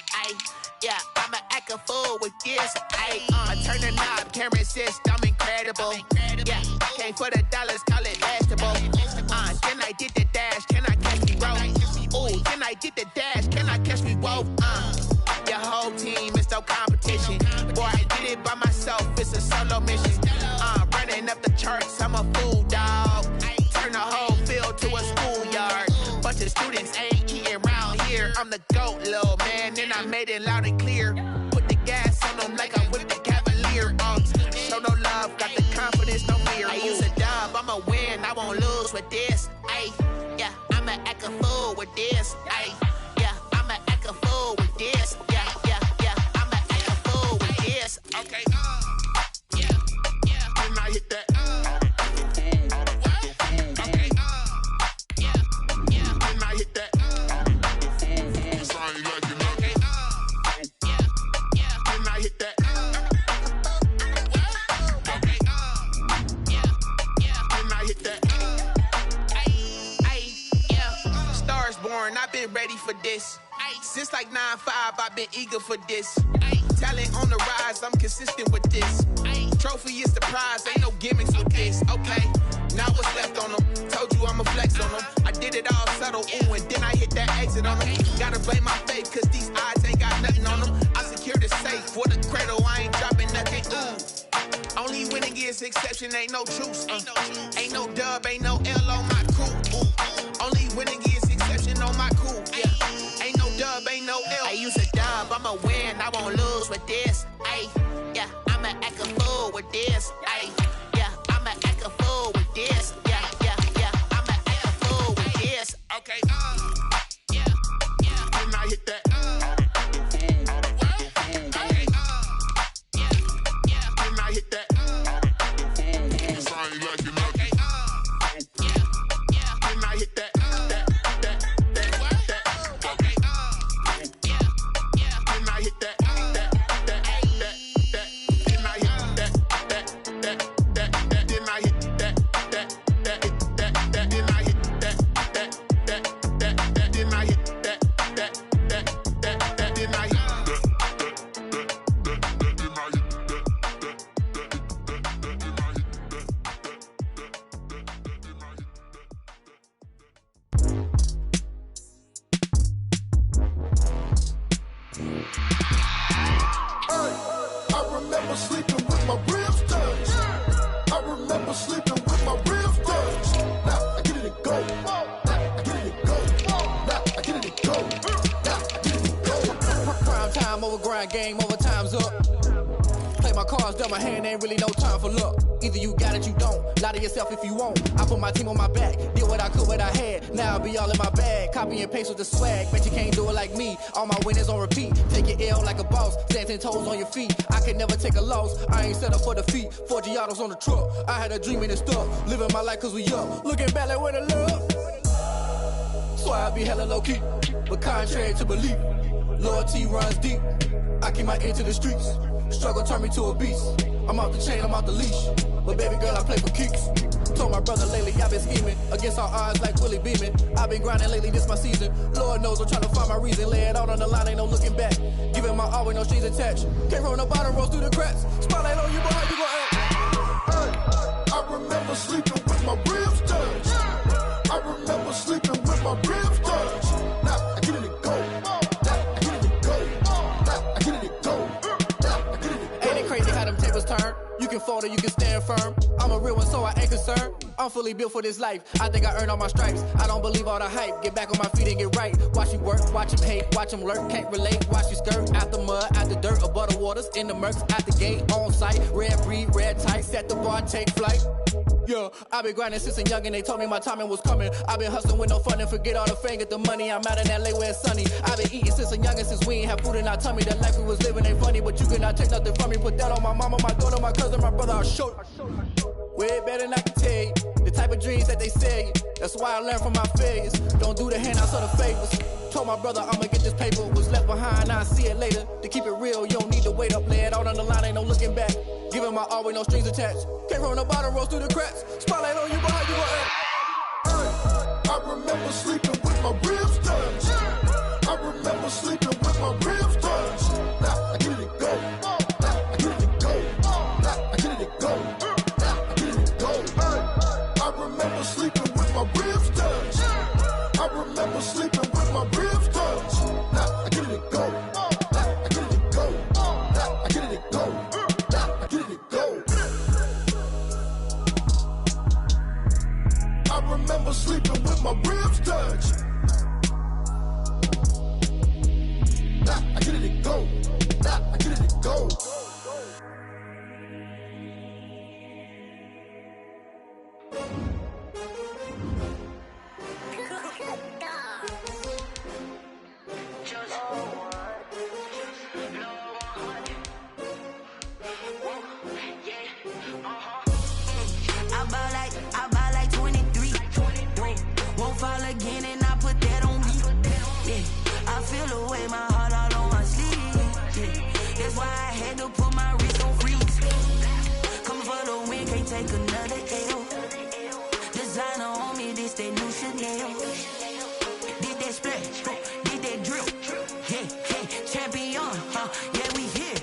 Yeah, I'ma act a fool with this. I turn the knob, camera assist, I'm incredible. Yeah, came for the dollars, call it vegetable. Then I did the dash, can I catch me roll? Ooh, then I did the dash, can I catch me roll? Your whole team is no competition. Boy, I did it by myself, it's a solo mission. Running up the charts, I'm a fool, dog. Turn the whole field to a schoolyard. Bunch of students ain't eating round here. I'm the GOAT, little man, and I made it loud and clear. Put the gas on them like I whipped the Cavalier. Show no love, got the confidence, no fear. I use a dub, I'ma win, I won't lose with this. Yeah, I'ma act a fool with this. Yeah, I'ma act a fool with this. Yeah, I'ma act a fool with this. Okay, yeah, when I hit that. Okay, yeah, when I hit that. Sorry, like you know. Okay, yeah, when I hit that. Okay, yeah, when I hit that. Yeah, stars born, I've been ready for this. Since like 9-5, I've been eager for this. Talent on the rise, I'm consistent with this. Trophy is the prize, ain't no gimmicks with this. Okay, now what's left on them? Told you I'ma flex on them. I did it all subtle, ooh, and then I hit that exit on them. Gotta blame my faith, cause these odds ain't got nothing on them. I secured the safe for the cradle, I ain't dropping nothing, ooh. Only winning is exception, ain't no truce. Ain't no dub, ain't no L on my crew. Ooh. Only winning is exception on my crew. Yeah, ain't no dub, ain't no L. I use a dub, I'ma win, I won't lose with this. Yeah, I'ma act a fool with this. Yeah, I'ma act a fool with this. Yeah, I'ma act a fool with this. Okay, yeah, when I hit that. Okay, yeah, when I hit that. Sorry, like you know. Okay, yeah, when I hit that. Okay, yeah, when I hit that. remember sleeping with my ribs touched. I remember sleeping with my ribs touched. Now I get it and go. Now I get it and go. Now I get it and go. Now I get it and go. Prime time over grind, game over, time's up. Play my cards, dealt my hand, ain't really no time for luck. Either you got it, you don't. Lie to yourself if you won't. I put my team on my back, did what I could, what I had. Now I'll be all in my bag. Copy and paste with the swag. Bet you can't do it like me. All my winners on repeat. Take your L like a boss. Stand 10 toes on your feet. I can never take a loss. I ain't set up for defeat. 4 Giottos on the truck. I had a dream and it stuck. Living my life cause we up. Looking back like where the love. So I be hella low key. But contrary to belief, loyalty runs deep. I keep my ear to the streets. Struggle turned me to a beast. I'm off the chain, I'm off the leash. But baby girl, I play for kicks. Told my brother lately, I've been scheming. Against all odds like Willie Beeman. I've been grinding lately, this my season. Lord knows I'm trying to find my reason. Lay it out on the line, ain't no looking back. Giving my all with no strings attached. Came from the bottom, rose through the cracks. Spotlight on you, boy, how you gon' act? I remember sleeping with my ribs touched. I remember sleeping with my ribs touched. Now I get it and go. Now I get it and go. Now I get it and go. Now I get it and go. Ain't it crazy how them tables turn? You can fold or you can stand firm. I'm a real one, so I ain't concerned. I'm fully built for this life. I think I earned all my stripes. I don't believe all the hype. Get back on my feet and get right. Watch you work, watch him hate, watch him lurk. Can't relate, watch you skirt. Out the mud, out the dirt, above the waters, in the murks, out the gate, on site. Red breed, red tight, set the bar, take flight. Yeah, I been grinding since a young and they told me my timing was coming. I been hustling with no fun and forget all the fame, get the money. I'm out in LA where it's sunny. I been eating since a young and since we ain't have food in our tummy. The life we was living ain't funny, but you cannot take nothing from me. Put that on my mama, my daughter, my cousin, my brother, I'll show you. Way better than I can tell you. The type of dreams that they sell you. That's why I learned from my failures. Don't do the handouts or the favors. Told my brother I'ma get this paper. Was left behind, I'll see it later. To keep it real, you don't need to wait up. Lay it out on the line, ain't no looking back. Giving my all with no strings attached. Came from the bottom, rose through the cracks. Spotlight on you, boy, how you gon' act? I remember sleeping with my ribs touched. I remember sleeping with my ribs touched. Now I get it and go. Now I get it and go. Now I get it and go. Now I get it and go. I remember sleeping with my ribs touched. I remember sleeping with my ribs touched. Now I get it and go. Now I get it and go. Now I get it and go. Now I get it and go. I remember sleeping with my ribs touched. Now I get it and go. Now I get it and go. I buy like 23. Won't fall again and I put that on me. Yeah, I feel the way my heart all on my sleeve. Yeah, that's why I had to put my wrist on freeze. Coming for the win, can't take another L. Designer on me, this that new Chanel. Did that splash, did that drill. Yeah, champion, yeah, we here.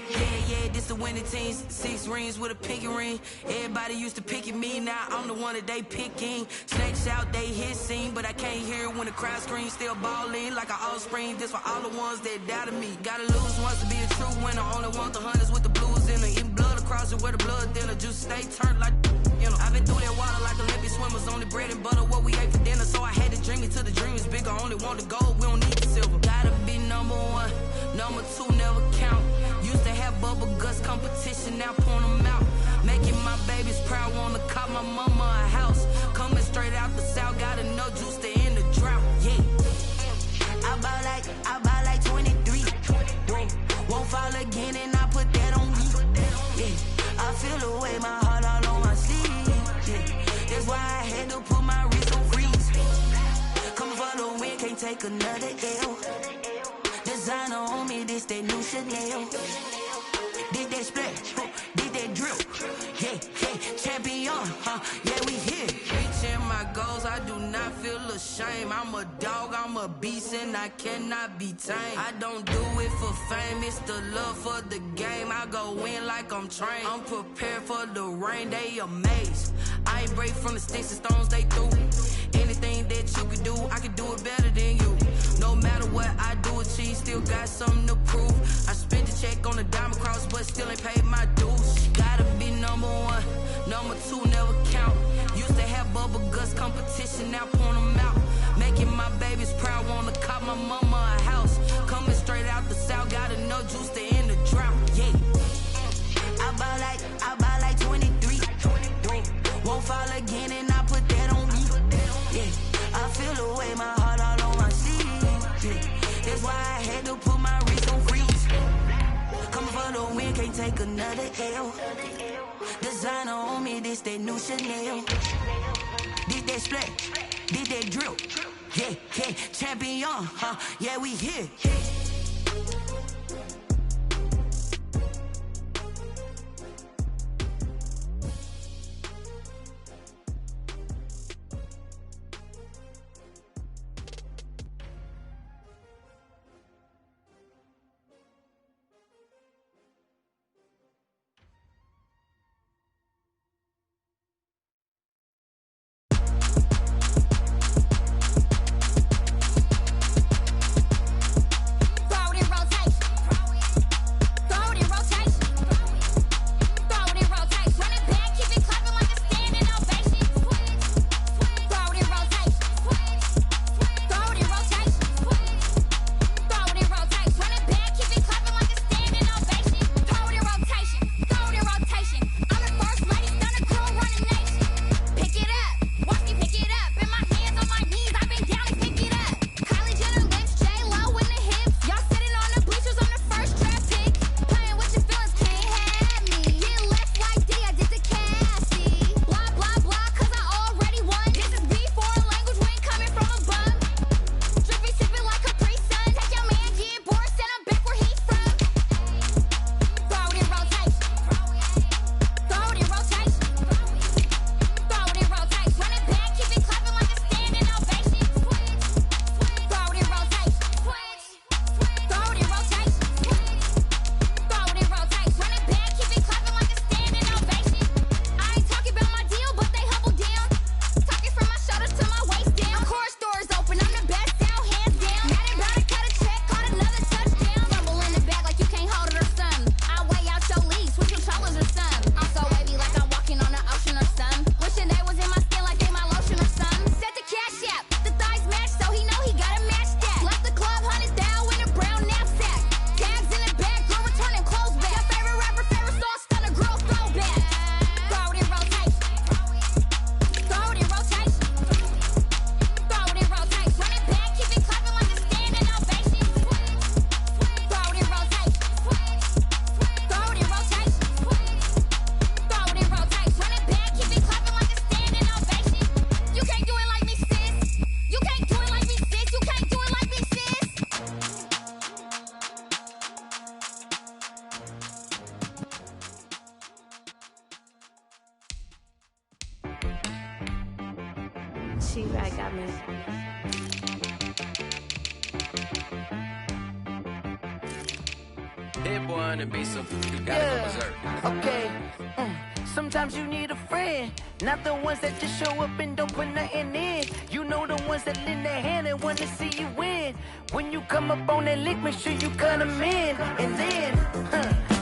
Yeah, this the winning team. 6 rings with a pinky ring. Everybody used to pick at me, now I'm the one that they picking. Snakes out, they hit scene, but I can't hear it when the crowd screams. Still ballin' like an offspring. This for all the ones that doubted me. Gotta lose once to be a true winner. Only want the hunters with the blues in it. Eating blood across it where the blood thinner. Just stay turned like, you know. I've been through that water like Olympic swimmers. Only bread and butter what we ate for dinner. So I had to dream it till the dream is bigger. Only want the gold, we don't need the silver. Gotta be number 1, number 2 never count. Used to have bubble guts competition, now point them out. Making my babies proud, wanna call my mama a house. Coming straight out the south, got enough juice to end the drought. Yeah, I buy like 23. Won't fall again and I put that on me. Yeah, I feel the way my heart all on my sleeve. Yeah, that's why I had to put my wrist on freeze. Coming for the win, can't take another L. Designer on me, this that new Chanel. Did that splash, did that drill. Yeah, champion, yeah, we here. Reaching my goals, I do not feel ashamed. I'm a dog, I'm a beast, and I cannot be tamed. I don't do it for fame, it's the love for the game. I go in like I'm trained. I'm prepared for the rain, they amazed. I ain't break from the sticks and stones they threw. Anything that you could do, I could do it better than you. No matter what I do, achieve, still got something to prove. I spent the check on the diamond cross, but still ain't paid my dues. Gotta be number one, number two never count. Used to have bubble guts competition, now point them out. Making my babies proud, wanna cop my mama a house. Coming straight out the south, got enough juice to end the drought. Yeah. I buy like 23. Won't fall again, and I put that on me. Yeah. I feel the way, my heart all on my sleeve. Yeah. That's why I had to put my wrist on freeze. Coming for the win, can't take another L. Designer on me, this that new Chanel. This that splat, this that drill. Yeah, yeah, champion, huh? Yeah, we here. She-Rag got me. Hit boy on the beat, so you gotta go berserk. Okay. Sometimes you need a friend, not the ones that just show up and don't put nothing in. You know the ones that lend their hand and wanna see you win. When you come up on that lick, make sure you cut them in. And then,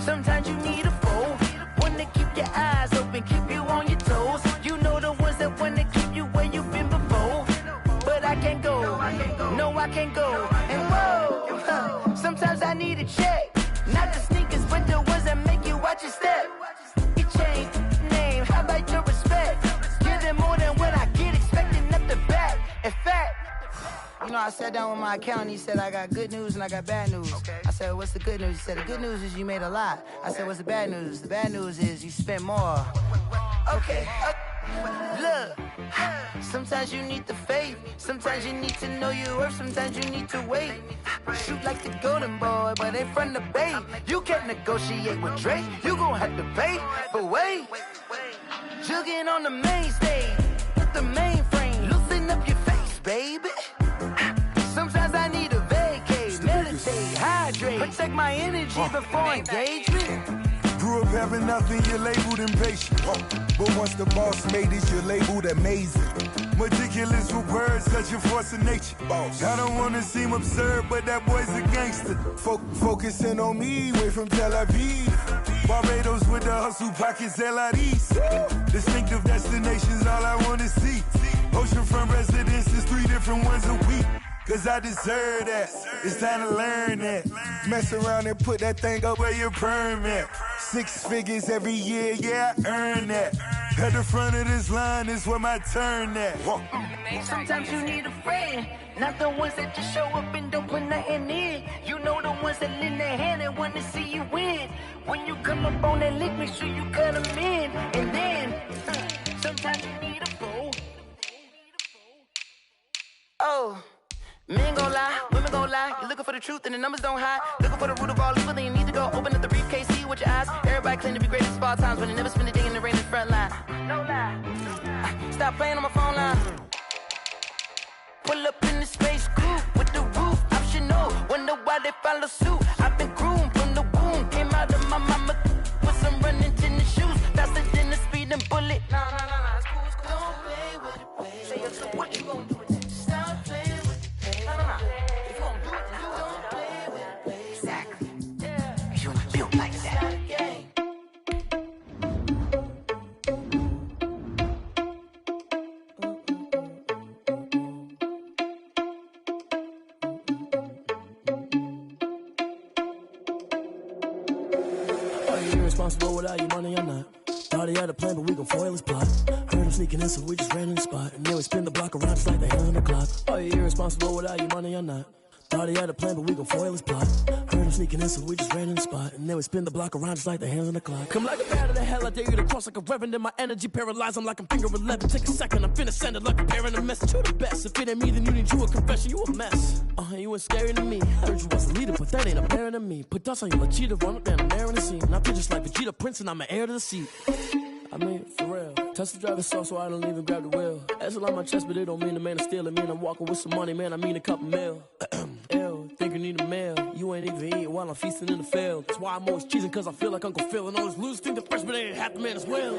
sometimes you need a foe, one to keep your eyes open, keep you on your toes. You know the ones that wanna keep you where you've been before. But I can't go, no I can't go. And whoa, sometimes I need a check. Not the sneakers, but the ones that make you watch your step. It changed name, how about your respect? Give them more than what I get, expecting up the back. In fact, you know, I sat down with my accountant, he said, I got good news and I got bad news. Okay. I said, what's the good news? He said, the good news is you made a lot. I said, what's the bad news? The bad news is you spent more. Okay. Look, sometimes you need the faith, sometimes you need to know your worth, sometimes you need to wait. Shoot like the golden boy, but ain't from the bay. You can't negotiate with Drake, you gon' have to pay. But wait, jugging on the main stage, with the mainframe, loosen up your face, baby. Sometimes I need a vacate, meditate, hydrate, protect my energy before engagement. Grew up having nothing, you're labeled impatient. But once the boss made it, you're labeled amazing. Meticulous with words, such a force of nature. I don't wanna seem absurd, but that boy's a gangster. Focusing on me, way from Tel Aviv. Barbados with the hustle pockets, LIDs. Distinctive destinations, all I wanna see. Oceanfront residences, 3 different ones a week. Cause I deserve that, it's time to learn that. Mess around and put that thing up where your permit. 6 figures every year, yeah, I earn that. At the front of this line is where my turn at. Sometimes you need a friend, not the ones that just show up and don't put nothing in. You know the ones that lend their hand and want to see you win. When you come up on that lick, make sure you cut them in. And then, sometimes you need a fool. Oh. Men gon' lie, women gon' lie. You're looking for the truth and the numbers don't hide. Looking for the root of all evil, then you need to go open up the briefcase, see with your eyes. Everybody claim to be greatest of all times, but they never spend a day in the rain in the front line. No lie. Stop playing on my phone line. Pull up in the space coupe with the roof optional. Wonder why they follow suit. I've been groomed from the womb. Came out of my mama with some running tennis shoes. Faster than the speeding bullet. No, it's cool, it's cool. Don't play with it, baby. Say it, what you gon' do with it? Stop playing with it. If you gon' do it, then don't play with it, baby. Exactly. Yeah. You built like that. Responsible without your money or not. Thought he had a plan, but we gon' foil his plot. Heard him sneaking in, so we just ran in the spot. And then we spin the block around just like the hands on the clock. Are you irresponsible without your money or not? Thought he had a plan, but we gon' foil his plot. Heard him sneaking in, so we just ran in the spot. And then we spin the block around just like the hands on the clock. Come like a bat of the hell, I dare you to cross like a reverend. In my energy paralyzed, I'm like I'm finger 11. Take a second, I'm finna send it like a parent a message to the best. If it ain't me, then you need you a confession, you a mess. You ain't scary to me. Heard you was a leader, but that ain't apparent to me. Put dust on you like Cheetah, run up down, I'm there in the scene. I feel just like Vegeta Prince, and I'm an heir to the seat. I mean, for real. Touch the driver's soft, so I don't even grab the wheel. That's a lot on my chest, but it don't mean the man is stealing. Mean I'm walking with some money, man, I mean a couple mil. Ew, think you need a meal. You ain't even eating while I'm feasting in the field. That's why I'm always cheesing, cause I feel like Uncle Phil. And all those losers think the freshman ain't half the man as well.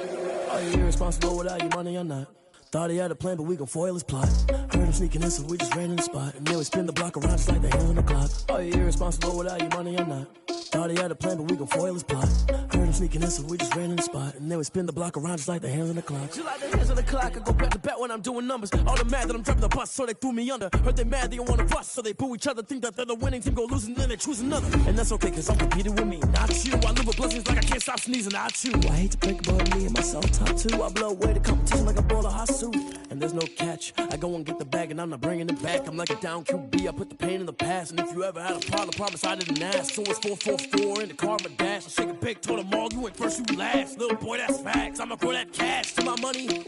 Are you irresponsible without your money or not? Thought he had a plan, but we gon' foil his plot. Heard him sneaking in, so we just ran in the spot. And then we spin the block around just like the hands on the clock. Are you irresponsible without your money or not? Thought he had a plan, but we gon' foil his plot. Heard him sneaking in, so we just ran in the spot. And then we spin the block around just like the hands on the clock. Just like the hands on the clock, I go back to back when I'm doing numbers. All the mad that I'm driving the bus, so they threw me under. Heard they mad, they don't wanna bust, so they boo each other. Think that they're the winning team, go losing, then they choose another. And that's okay, cause I'm competing with me, not you. I live with blessings like I can't stop sneezing, not you. I hate to break about me and my self-talk too. I blow away the competition like a ball of hot soup. And there's no catch. I go and get the bag and I'm not bringing it back. I'm like a down QB, I put the pain in the past. And if you ever had a problem, promise I didn't ask. So it's 444 in the car, my dash. I shake a big, told them all, you ain't first, you last. Little boy, that's facts. I'ma grow that cash to my money. You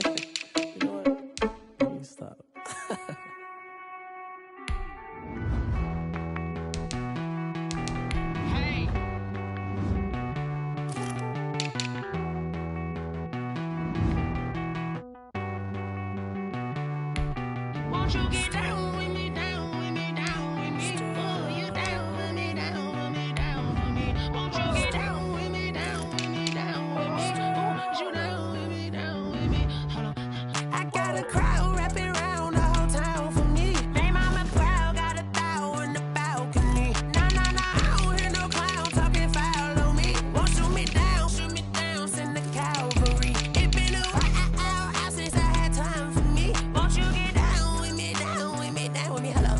know what? Let me stop. Won't you get down with me, down with me, down with me? Oh, you down with me, down with me, down with me. Won't you get down with me, down with me, down with me? Oh, you down with me, down with me? Hold on. I got a crowd wrapping around the whole town for me. Hey, mama crowd got a thou in the balcony. Nah, I don't hear no clown talking foul on me. Won't shoot me down, send the cavalry. It been a while since I had time for me. Won't you get down with me, down with me, down with me? Hello.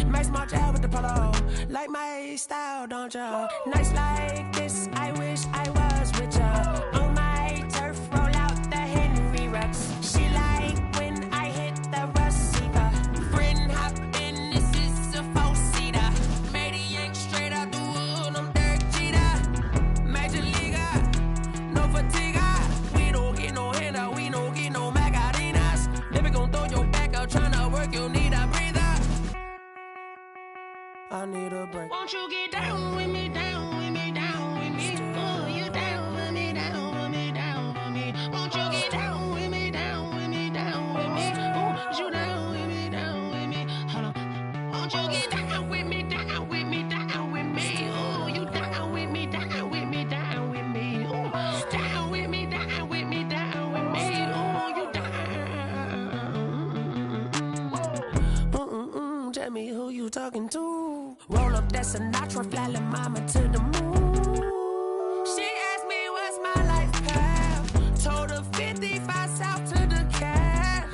Max March out with the polo. Like my style, don't ya? Nights like this, I wish I was with ya. On my turf, roll out the Henry Rux. She like when I hit the receiver. Friend hop in, this is a four-seater. Made a yank straight out the wood, I'm Derek Jeter. Major leaguer, no fatigue. We don't get no handout, we don't get no Macarinas. Never gon' throw your back out, tryna work, you need a breather. I need a break. Won't you get down with me, down with me? talking to. Roll up that Sinatra, fly la mama to the moon. She asked me what's my life path. Told her 55 south to the cat.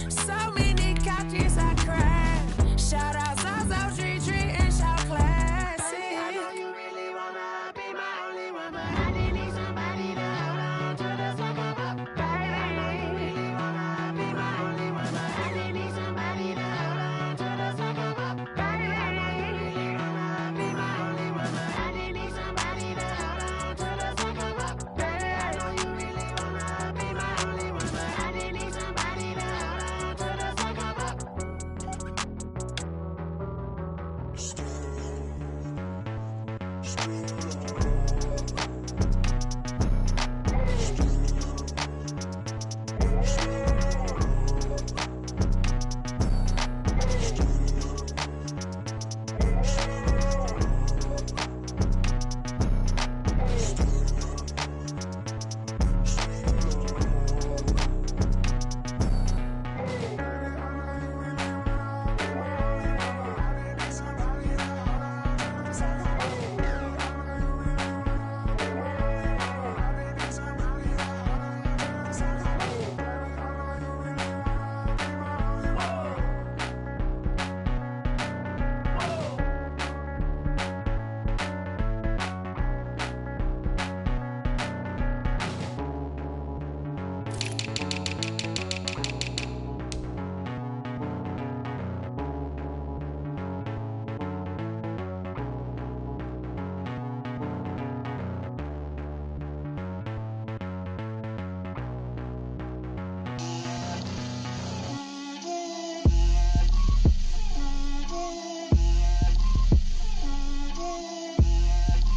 So many couches I cried. Shout out South Street Tree and shout classy. I know you really wanna be my only one, but I didn't need somebody to hold on to the second up, baby. I know you really wanna be my only one, but I didn't need somebody to hold on to the second up, baby. I know you really wanna be my only one, but I didn't need somebody to hold on to the second up, baby. I know you really wanna be my only one, but I didn't need somebody to hold on to the second up.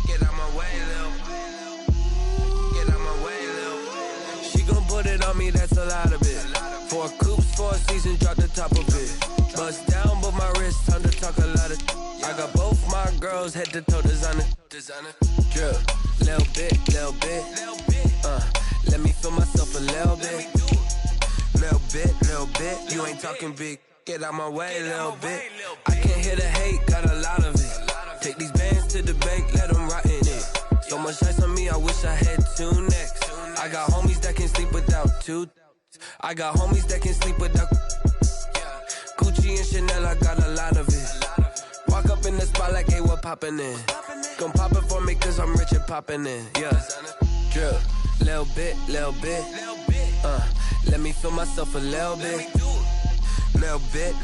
Get out my way, Lil. Get out my way, Lil. She gon' put it on me, that's a lot of it. 4 coops, 4 seasons, drop the top of it. Bust down, but my wrist, time to talk a lot of. I got both my girls, head to toe designer. Drip, little bit, little bit. Let me feel myself a little bit. Little bit. You ain't talking big. Get out my way, little bit. I can't hear the hate, got a lot of it. Take these bands to the bank, let them rot in it. So much ice on me, I wish I had 2 necks. I got homies that can sleep without 2. I got homies that can sleep without Gucci and Chanel, I got a lot of it. Walk up in the spot like, hey, what poppin' in? Gon' pop it for me cause I'm rich and poppin' in, yeah. Drip, little bit. Let me feel myself a little bit. Little bit.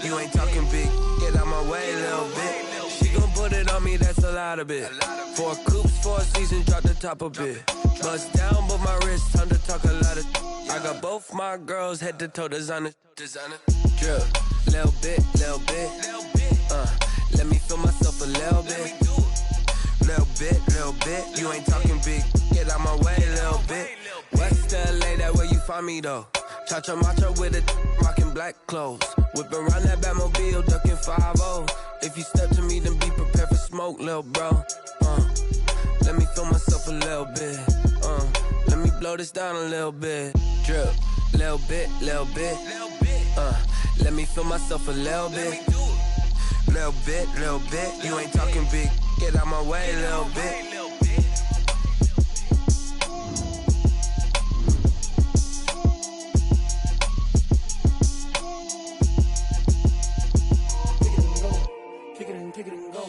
You ain't talking big. Get out my way, little bit. She gon' put it on me, that's a lot of it. 4 coops, 4 seasons, drop the top a bit. Bust down, but my wrist, time to talk a lot of. I got both my girls, head to toe designer. Drip, little bit. Let me feel myself a little bit. Little bit. You ain't talking big. Get out my way, little bit. West LA, that where you find me though. Cha-cha macho with it, rockin' black clothes. Whip around that Batmobile, ducking 5-0. If you step to me, then be prepared for smoke, lil' bro. Let me feel myself a little bit. Let me blow this down a little bit. Drip, little bit. Let me feel myself a little bit. Little bit. You ain't talking big. Get out my way, little bit. Kick it and go.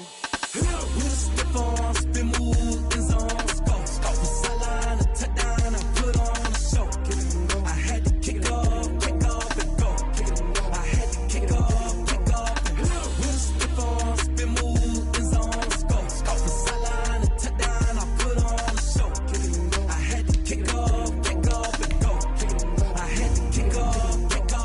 With a stiff on, spin move, in zone, let's go. From sideline to touchdown, I put on a show. Kick it and go. I had to kick off and go. Kick it and go. I had to kick off and go. With a stiff on, spin move, in zone, let's go. From sideline to touchdown, I put on a show. Kick it and go. I had to kick off and go. Kick it and go. I had to kick off and go.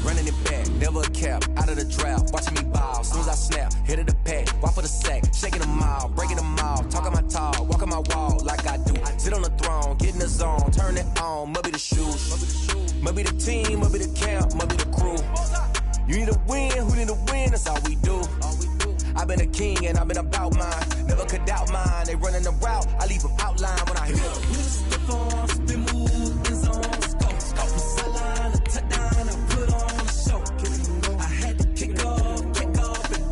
Running it back, never a cap, out of the drought, watching me ball. Soon as I snap, hit it the pack, walk for the sack, shaking them all, breaking them all, talking my tall, walking my wall like I do. Sit on the throne, get in the zone, turn it on, must be the shoes, must be the team, must be the camp, must be the crew. You need a win, who need a win, that's all we do. I've been a king and I've been about mine, never could doubt mine. They running the route, I leave them outline when I hit them. Stiff on, spin move, in zone, let's go. From sideline to touchdown, I put on a show. I had to kick off and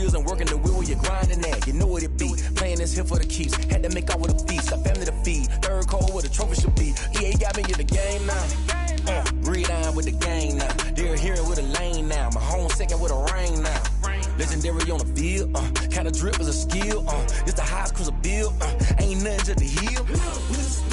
reels and working the wheel where you're grinding at. You know what it be. Playing this here for the keeps. Had to make out with a feast. Got family to feed. Third cold where the trophy should be. EA got me in the game now. Red Iron with the gang now. They're hearing with a lane now. My home second with a rain now. Legendary on the field. Kinda drip is a skill. It's the highest cruiser bill. Ain't nothing to the hill.